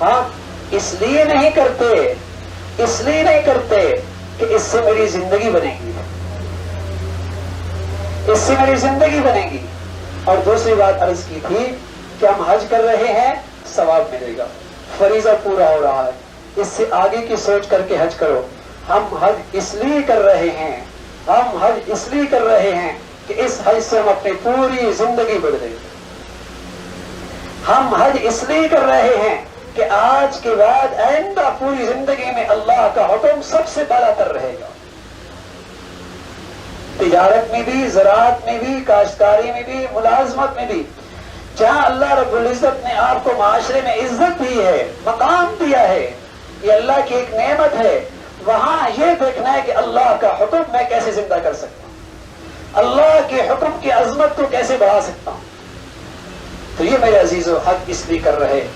ہاں اس لیے نہیں کرتے، اس لیے نہیں کرتے کہ اس سے میری زندگی بنے گی، اس سے میری زندگی بنے گی۔ اور دوسری بات عرض کی تھی کہ ہم حج کر رہے ہیں، ثواب ملے گا، فریضہ پورا ہو رہا ہے، اس سے آگے کی سوچ کر کے حج کرو۔ ہم حج اس لیے کر رہے ہیں، ہم حج اس لیے کر رہے ہیں کہ اس حج سے ہم اپنی پوری زندگی بدلیں۔ ہم حج اس لیے کر رہے ہیں کہ آج کے بعد آئندہ پوری زندگی میں اللہ کا حکم سب سے بالاتر رہے گا، تجارت میں بھی، زراعت میں بھی، کاشتکاری میں بھی، ملازمت میں بھی۔ جہاں اللہ رب العزت نے آپ کو معاشرے میں عزت دی ہے، مقام دیا ہے، یہ اللہ کی ایک نعمت ہے، وہاں یہ دیکھنا ہے کہ اللہ کا حکم میں کیسے زندہ کر سکتا ہوں، اللہ کے حکم کی عظمت کو کیسے بڑھا سکتا ہوں۔ تو یہ میرے عزیزو حج اس لیے کر رہے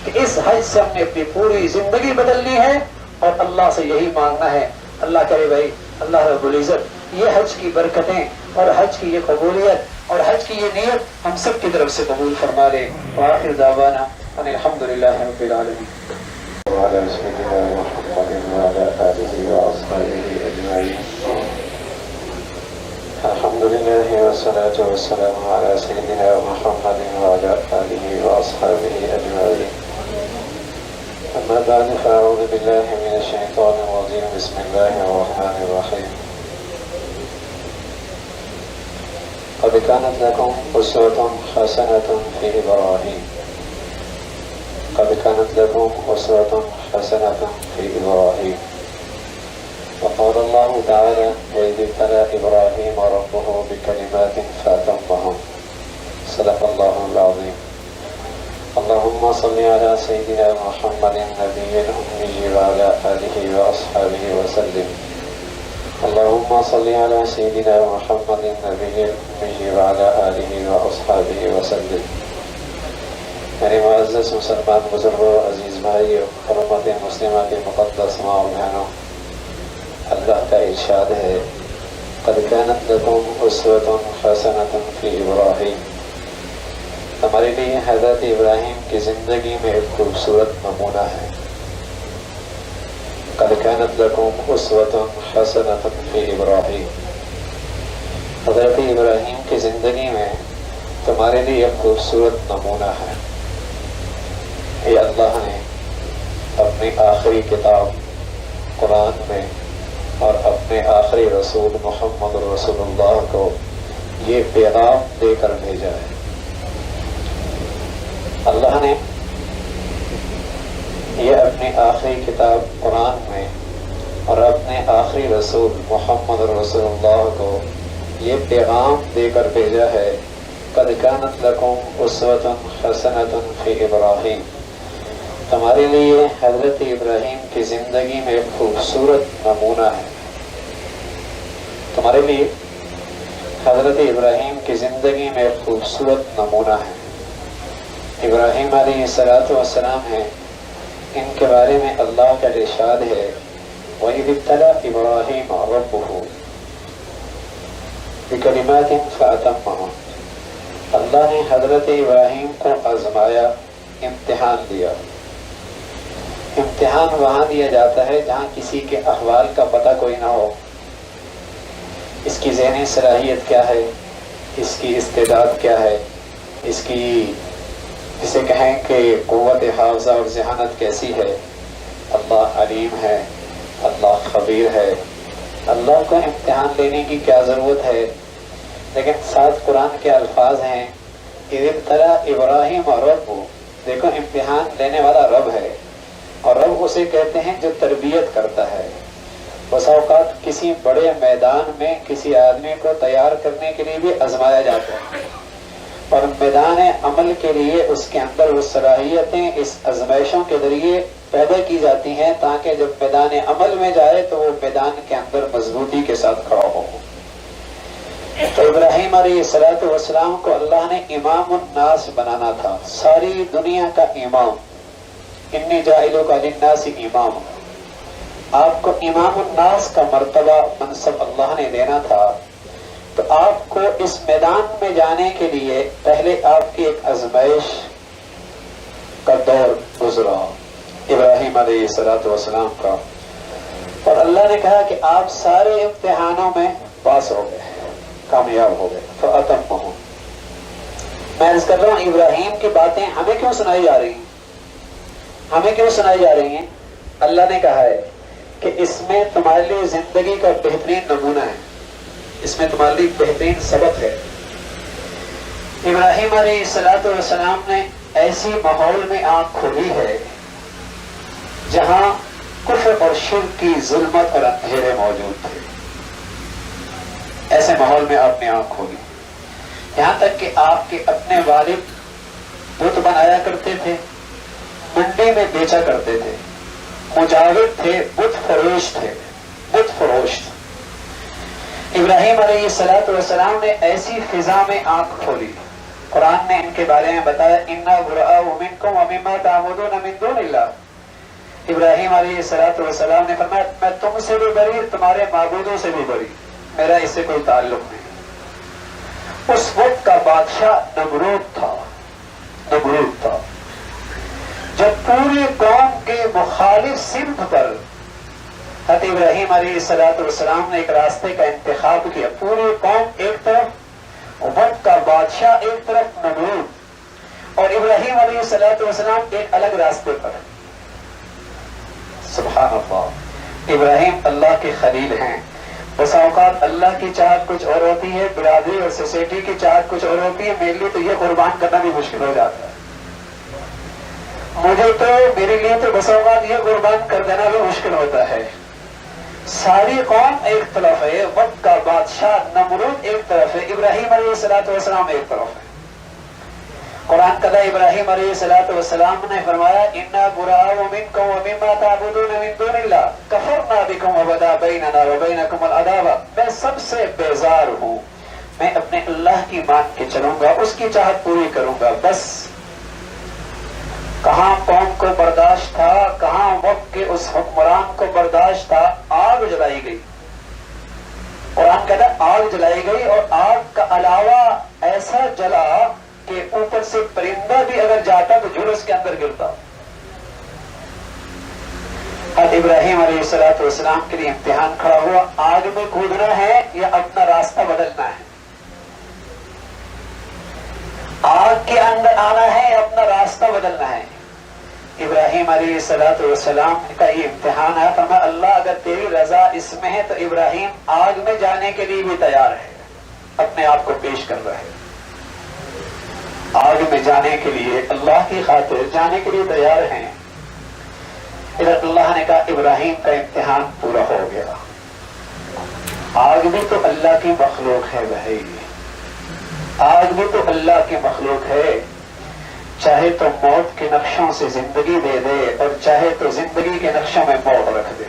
کہ اس حج سے ہم نے اپنی پوری زندگی بدلنی ہے اور اللہ سے یہی مانگنا ہے۔ اللہ کرے بھائی اللہ رب العزت یہ حج کی برکتیں اور حج کی یہ قبولیت اور حج کی یہ نیت ہم سب کی طرف سے قبول فرما لے۔ وآخر دعوانا ان الحمدللہ رب العالمین۔ وعلى سيدنا محمد وعلى آله وأصحابه أجمعين. الحمد لله والصلاة والسلام على سيدنا محمد وعلى آله وأصحابه أجمعين. أما بعد فأعوذ بالله من الشيطان الرجيم. بسم الله الرحمن الرحيم. قد كانت لكم أسوة حسنة في إبراهيم. قد كانت لكم أسوة حسنة في إبراهيم. وقال الله تعالى: وإذ ابتلى إبراهيم ربه بكلمات فأتمهن. صدق الله العظيم. اللهم صل على سيدنا محمد النبي الأمي وعلى آله وأصحابه وسلم. اللهم صل على سيدنا محمد النبي الأمي وعلى آله وأصحابه وسلم. میرے معزز مسلمان بزرگوں، عزیز بھائی، حرمت مسلمہ کے مقدس ماں اور بہنوں، اللہ کا ارشاد ہے قد كانت لكم اسوة حسنة في ابراہیم، ہمارے لیے حضرت ابراہیم کی زندگی میں ایک خوبصورت نمونہ ہے۔ قد كانت لكم اسوة حسنة في ابراہیم، حضرت ابراہیم کی زندگی میں تمہارے لیے ایک خوبصورت نمونہ ہے۔ یہ اللہ نے اپنی آخری کتاب قرآن میں اور اپنے آخری رسول محمد رسول اللہ کو یہ پیغام دے کر بھیجا ہے۔ اللہ نے یہ اپنی آخری کتاب قرآن میں اور اپنے آخری رسول محمد رسول اللہ کو یہ پیغام دے کر بھیجا ہے قد كانت لكم اسوة حسنة في ابراہیم، تمہارے لیے حضرت ابراہیم کی زندگی میں ایک خوبصورت نمونہ ہے۔ تمہارے لیے حضرت ابراہیم کی زندگی میں ایک خوبصورت نمونہ ہے۔ ابراہیم علیہ السلام ہیں، ان کے بارے میں اللہ کا ارشاد ہے وَإِذِ ابْتَلَىٰ إِبْرَاهِيمَ رَبُّهُ بِكَلِمَاتٍ فَأَتَمَّهُنَّ، اللہ نے حضرت ابراہیم کو آزمایا، امتحان دیا۔ امتحان وہاں دیا جاتا ہے جہاں کسی کے احوال کا پتہ کوئی نہ ہو، اس کی ذہنی صلاحیت کیا ہے، اس کی استعداد کیا ہے، اس کی جسے کہیں کہ قوت حافظہ اور ذہانت کیسی ہے۔ اللہ علیم ہے، اللہ خبیر ہے، اللہ کو امتحان لینے کی کیا ضرورت ہے؟ لیکن ساتھ قرآن کے الفاظ ہیں اِذِ ابْتَلَىٰ إِبْرَاهِيمَ رَبُّهُ، دیکھو امتحان لینے والا رب ہے، اور رب اسے کہتے ہیں جو تربیت کرتا ہے۔ بس اوقات کسی بڑے میدان میں کسی آدمی کو تیار کرنے کے لیے بھی آزمایا جاتا ہے، اور میدان عمل کے لیے اس کے اندر وہ صلاحیتیں اس آزمائشوں کے ذریعے پیدا کی جاتی ہیں تاکہ جب میدان عمل میں جائے تو وہ میدان کے اندر مضبوطی کے ساتھ کھڑا ہو۔ تو ابراہیم علیہ السلام کو اللہ نے امام الناس بنانا تھا، ساری دنیا کا امام۔ انی جاعلک للناس امام، آپ کو امام الناس کا مرتبہ منصب اللہ نے دینا تھا۔ تو آپ کو اس میدان میں جانے کے لیے پہلے آپ کی ایک آزمائش کا دور گزرا ابراہیم علیہ السلام کا، اور اللہ نے کہا کہ آپ سارے امتحانوں میں پاس ہو گئے، کامیاب ہو گئے۔ فَأَتَمَّهُ، میں عرض کر رہا ہوں ابراہیم کی باتیں ہمیں کیوں سنائی جا رہی ہیں؟ ہمیں کیوں سنائی جا رہی ہیں؟ اللہ نے کہا ہے کہ اس میں تمہارے لیے زندگی کا بہترین نمونہ ہے، اس میں تمہارے لیے بہترین سبق ہے۔ ابراہیم علیہ السلام نے ایسی ماحول میں آنکھ کھولی ہے جہاں کفر اور شرک کی ظلمت اور اندھیرے موجود تھے۔ ایسے ماحول میں آپ نے آنکھ کھولی، یہاں تک کہ آپ کے اپنے والد بت بنایا کرتے تھے، منڈی میں بیچا کرتے تھے، مجاور تھے، بت فروش تھے، بت فروش تھے۔ ابراہیم علیہ السلام نے ایسی فضا میں آنکھ کھولی، قرآن نے ان کے بارے میں بتایا اِنَّا بُرَآءُ مِنْكُمْ وَمِمَّا تَعْبُدُونَ مِن دُونِ اللَّهِ۔ ابراہیم علیہ السلام نے فرمایا میں تم سے بھی بری، تمہارے معبودوں سے بھی بری، میرا اس سے کوئی تعلق نہیں۔ اس وقت کا بادشاہ نمرود تھا، نمرود تھا۔ جب پوری قوم کے مخالف سمت پر حضرت ابراہیم علیہ السلام نے ایک راستے کا انتخاب کیا، پوری قوم ایک طرف، وقت کا بادشاہ ایک طرف نمرود، اور ابراہیم علیہ السلام ایک الگ راستے پر۔ سبحان اللہ، ابراہیم اللہ کے خلیل ہیں۔ بس اوقات اللہ کی چاہت کچھ اور ہوتی ہے، برادری اور سوسائٹی کی چاہت کچھ اور ہوتی ہے، میرے لیے تو یہ قربان کرنا بھی مشکل ہو جاتا ہے، میرے لیے تو بس اوقات یہ قربان کر دینا بھی مشکل ہوتا ہے۔ ساری قوم ایک طرف ہے، وقت کا بادشاہ نمرود ایک طرف ہے، ابراہیم علیہ السلام ایک طرف ہے۔ قرآن کہتا ہے ابراہیم علیہ السلام نے فرمایا اِنَّا بُرَآءُ مِنْكُمْ وَمِمَّا تَعْبُدُونَ مِن دُونِ اللَّهِ كَفَرْنَا بِكُمْ وَبَدَا بَيْنَنَا وَبَيْنَكُمُ الْعَدَاوَةُ، میں سب سے بیزار ہوں، میں اپنے اللہ کی مان کے چلوں گا، اس کی چاہت پوری کروں گا۔ بس کہاں قوم کو برداشت تھا، کہاں وقت کے اس حکمران کو برداشت تھا، آگ جلائی گئی، کہتا ہے آگ جلائی گئی اور آگ کا علاوہ ایسا جلا کہ اوپر سے پرندہ بھی اگر جاتا تو جھلس کے اندر گرتا. حضرت ابراہیم علیہ السلام کے لیے امتحان کھڑا ہوا، آگ میں کودنا ہے یا اپنا راستہ بدلنا ہے؟ آگ کے اندر آنا ہے یا اپنا راستہ بدلنا ہے؟ ابراہیم علیہ السلام کا یہ امتحان ہے. فرمایا اللہ اگر تیری رضا اس میں ہے تو ابراہیم آگ میں جانے کے لیے بھی تیار ہے، اپنے آپ کو پیش کر رہا ہے. آگ میں جانے کے لیے اللہ کی خاطر جانے کے لیے تیار ہیں. ادھر اللہ نے کہا ابراہیم کا امتحان پورا ہو گیا. آگ بھی تو اللہ کی مخلوق ہے بھائی، آگ بھی تو اللہ کی مخلوق ہے. چاہے تو موت کے نقشوں سے زندگی دے دے اور چاہے تو زندگی کے نقشوں میں موت رکھ دے.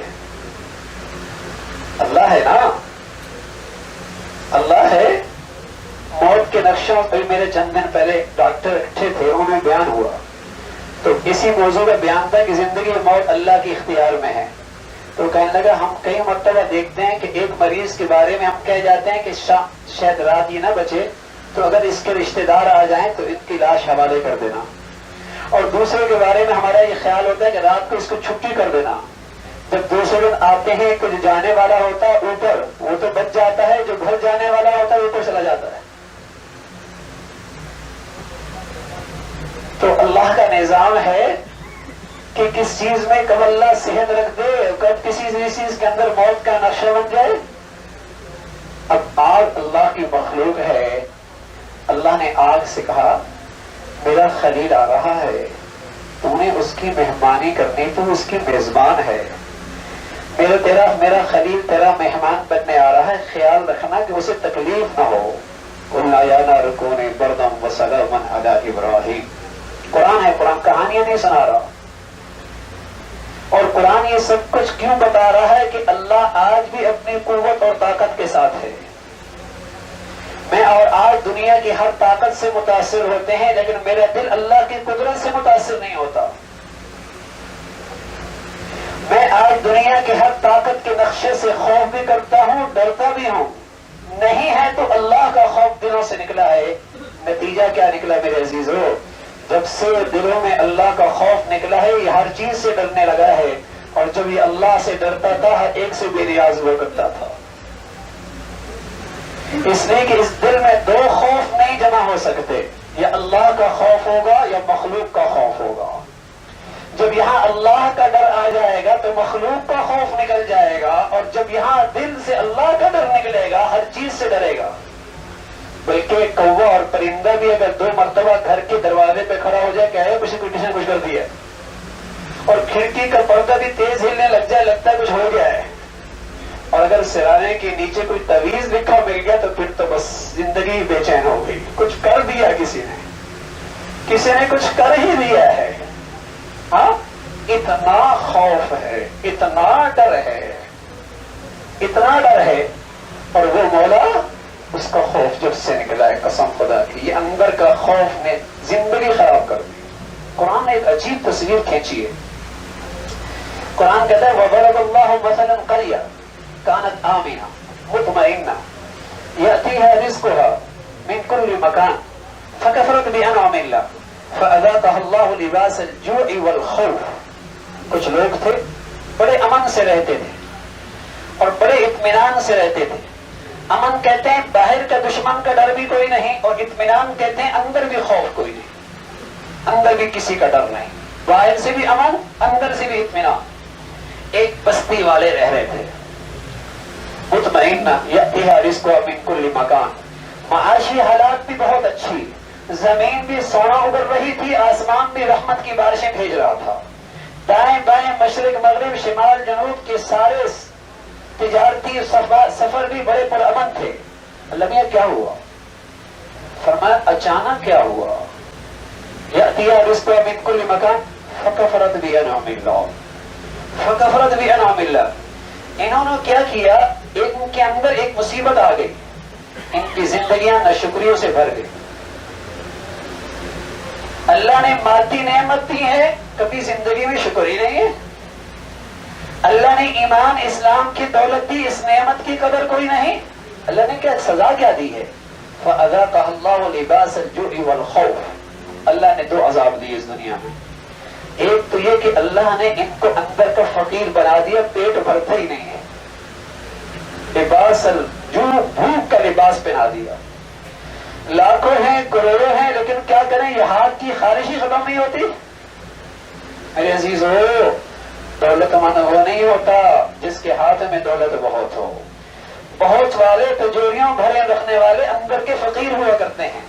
اللہ ہے نا، اللہ ہے. موت کے نقشوں پہ میرے چند دن پہلے ڈاکٹر اکٹھے تھے، انہیں بیان ہوا تو اسی موضوع کا بیان تھا کہ زندگی اور موت اللہ کے اختیار میں ہے. تو کہنے لگا ہم کئی مرتبہ دیکھتے ہیں کہ ایک مریض کے بارے میں ہم کہہ جاتے ہیں کہ شاید رات یہ نہ بچے تو اگر اس کے رشتہ دار آ جائیں تو ان کی لاش حوالے کر دینا، اور دوسرے کے بارے میں ہمارا یہ خیال ہوتا ہے کہ رات کو اس کو چھٹی کر دینا. جب دوسرے دن آتے ہیں کہ جو جانے والا ہوتا ہے اوپر وہ تو بچ جاتا ہے، جو گھر جانے والا ہوتا ہے اوپر چلا جاتا ہے. تو اللہ کا نظام ہے کہ کس چیز میں کب اللہ صحت رکھ دے، کب کسی چیز کے اندر موت کا نقشہ بن جائے. اب آگ اللہ کی مخلوق ہے. اللہ نے آگ سے کہا میرا خلیل آ رہا ہے، تو نے اس کی مہمانی کرنی، تو اس کی میزبان ہے. میرا خلیل تیرا مہمان بننے آ رہا ہے، خیال رکھنا کہ اسے تکلیف نہ ہو. قُلْنَا يَا نَارُ كُونِي بَرْدًا وَسَلَامًا عَلَىٰ إِبْرَاهِيمَ. قرآن ہے، قرآن کہانیاں نہیں سنا رہا. اور قرآن یہ سب کچھ کیوں بتا رہا ہے کہ اللہ آج بھی اپنی قوت اور طاقت کے ساتھ ہے. میں اور آج دنیا کی ہر طاقت سے متاثر ہوتے ہیں لیکن میرا دل اللہ کی قدرت سے متاثر نہیں ہوتا. میں آج دنیا کی ہر طاقت کے نقشے سے خوف بھی کرتا ہوں، ڈرتا بھی ہوں. نہیں ہے تو اللہ کا خوف دلوں سے نکلا ہے. نتیجہ کیا نکلا میرے عزیزو؟ جب سے دلوں میں اللہ کا خوف نکلا ہے یہ ہر چیز سے ڈرنے لگا ہے، اور جب یہ اللہ سے ڈرتا تھا ہر ایک سے بے نیاز ہوا کرتا تھا. اس لیے کہ اس دل میں دو خوف نہیں جمع ہو سکتے، یا اللہ کا خوف ہوگا یا مخلوق کا خوف ہوگا. جب یہاں اللہ کا ڈر آ جائے گا تو مخلوق کا خوف نکل جائے گا، اور جب یہاں دل سے اللہ کا ڈر نکلے گا ہر چیز سے ڈرے گا. بلکہ کوا اور پرندہ بھی اگر 2 مرتبہ گھر کے دروازے پہ کھڑا ہو جائے کہ کسی کچھ کر دیا، اور کھڑکی کا پردہ بھی تیز ہلنے لگ جائے لگتا ہے کچھ ہو گیا ہے، اور اگر سرانے کے نیچے کوئی تعویذ لکھا مل گیا تو پھر تو بس زندگی بے چین ہو گئی. کچھ کر دیا کسی نے کچھ کر ہی دیا ہے. ہاں اتنا خوف ہے، اتنا ڈر ہے، اتنا ڈر ہے. اور وہ مولا اس کا خوف جب سے نکلا ہے قسم خدا کی یہ اندر کا خوف نے زندگی خراب کر دی. قرآن نے ایک عجیب تصویر کھینچی ہے. قرآن کہتا ہے وَضَرَبَ اللَّهُ مَثَلًا قَرْيَةً كَانَتْ آمِنَةً مُطْمَئِنَّةً يَأْتِيهَا رِزْقُهَا مِنْ كُلِّ مَكَانٍ فَكَفَرَتْ بِأَنْعُمِ اللَّهِ فَأَذَاقَهَا اللَّهُ لِبَاسَ الْجُوعِ وَالْخَوْفِ. کچھ لوگ تھے بڑے امن سے رہتے تھے اور بڑے اطمینان سے رہتے تھے. امن کہتے ہیں باہر کا دشمن کا ڈر بھی کوئی نہیں، اور اطمینان کہتے ہیں اندر بھی خوف کوئی نہیں، اندر بھی کسی کا ڈر نہیں. باہر سے بھی امن، اندر سے بھی اطمینان. ایک بستی والے رہ رہے تھے مطمئنہ یأتیہا رزقہا من کل مکان. معاشی حالات بھی بہت اچھی، زمین بھی سونا اگل رہی تھی، آسمان بھی رحمت کی بارشیں بھیج رہا تھا. دائیں بائیں مشرق مغرب شمال جنوب کے سارے تجارتی سفر بھی بڑے پرامن تھے. اللہ میاں کیا ہوا؟ فرمایا اچانک کیا ہوا؟ یأتیہا رزقہا من کل مکان فکفرت بانعم اللہ. فکفرت بانعم اللہ. انہوں نے کیا کیا؟ ان کے اندر ایک مصیبت آ گئی، ان کی زندگیاں ناشکریوں سے بھر گئی. اللہ نے مادی نعمت دی ہے، کبھی زندگی میں شکر ہی نہیں ہے. اللہ نے ایمان اسلام کی دولت دی، اس نعمت کی قدر کوئی نہیں. اللہ نے کیا سزا کیا دی ہے؟ فَأَذَاقَهَا اللَّهُ لِبَاسَ الْجُوعِ وَالْخَوْفِ، اللہ نے 2 عذاب دیے اس دنیا میں. ایک تو یہ کہ اللہ نے ان کو اندر کا فقیر بنا دیا، پیٹ بھرتا ہی نہیں ہے. لباس الجوع، بھوک کا لباس پہنا دیا. لاکھوں ہیں، کروڑوں ہیں، لیکن کیا کریں، یہ ہاتھ کی خارش ہی ختم نہیں ہوتی. میرے عزیز ہو، دولت مند وہ نہیں ہوتا جس کے ہاتھ میں دولت بہت ہو. بہت والے تجوریوں بھرے رکھنے والے اندر کے فقیر ہوا کرتے ہیں.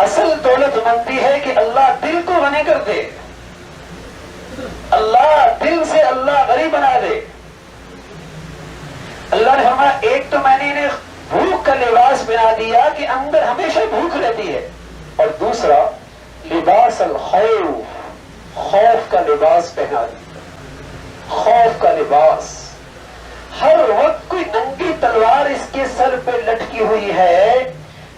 اصل دولت مندی ہے کہ اللہ دل کو غنی کر دے، اللہ دل سے اللہ غنی بنا دے. اللہ نے فرمایا ایک تو میں نے انہیں بھوک کا لباس بنا دیا کہ اندر ہمیشہ بھوک رہتی ہے، اور دوسرا لباس الخوف، خوف کا لباس پہنا دیا. خوف کا لباس، ہر وقت کوئی ننگی تلوار اس کے سر پہ لٹکی ہوئی ہے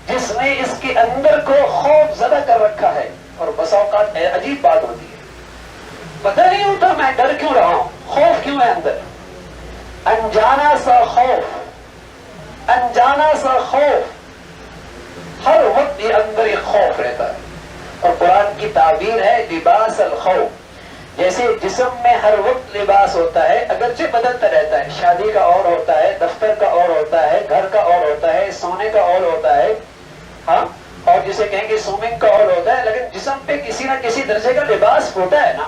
جس نے اس کے اندر کو خوف زدہ کر رکھا ہے. اور بسا اوقات عجیب بات ہوتی ہے، پتہ نہیں ہوتا میں ڈر کیوں رہا ہوں، خوف کیوں ہے اندر. انجانا سا خوف، انجانا سا خوف، ہر وقت یہ اندر ایک خوف رہتا ہے. اور قرآن کی تعبیر ہے لباس الخوف. جیسے جسم میں ہر وقت لباس ہوتا ہے، اگرچہ بدلتا رہتا ہے، شادی کا اور ہوتا ہے، دفتر کا اور ہوتا ہے، گھر کا اور ہوتا ہے، سونے کا اور ہوتا ہے، ہاں، اور جسے کہیں گے سوئمنگ کا اور ہوتا ہے، لیکن جسم پہ کسی نہ کسی درجے کا لباس ہوتا ہے نا.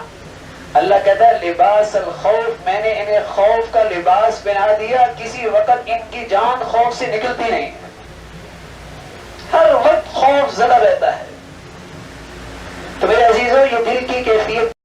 اللہ کہتا ہے لباس الخوف، میں نے انہیں خوف کا لباس بنا دیا، کسی وقت ان کی جان خوف سے نکلتی نہیں، ہر وقت خوف زدہ رہتا ہے. تو میرے عزیزو، یہ دل کی کیفیت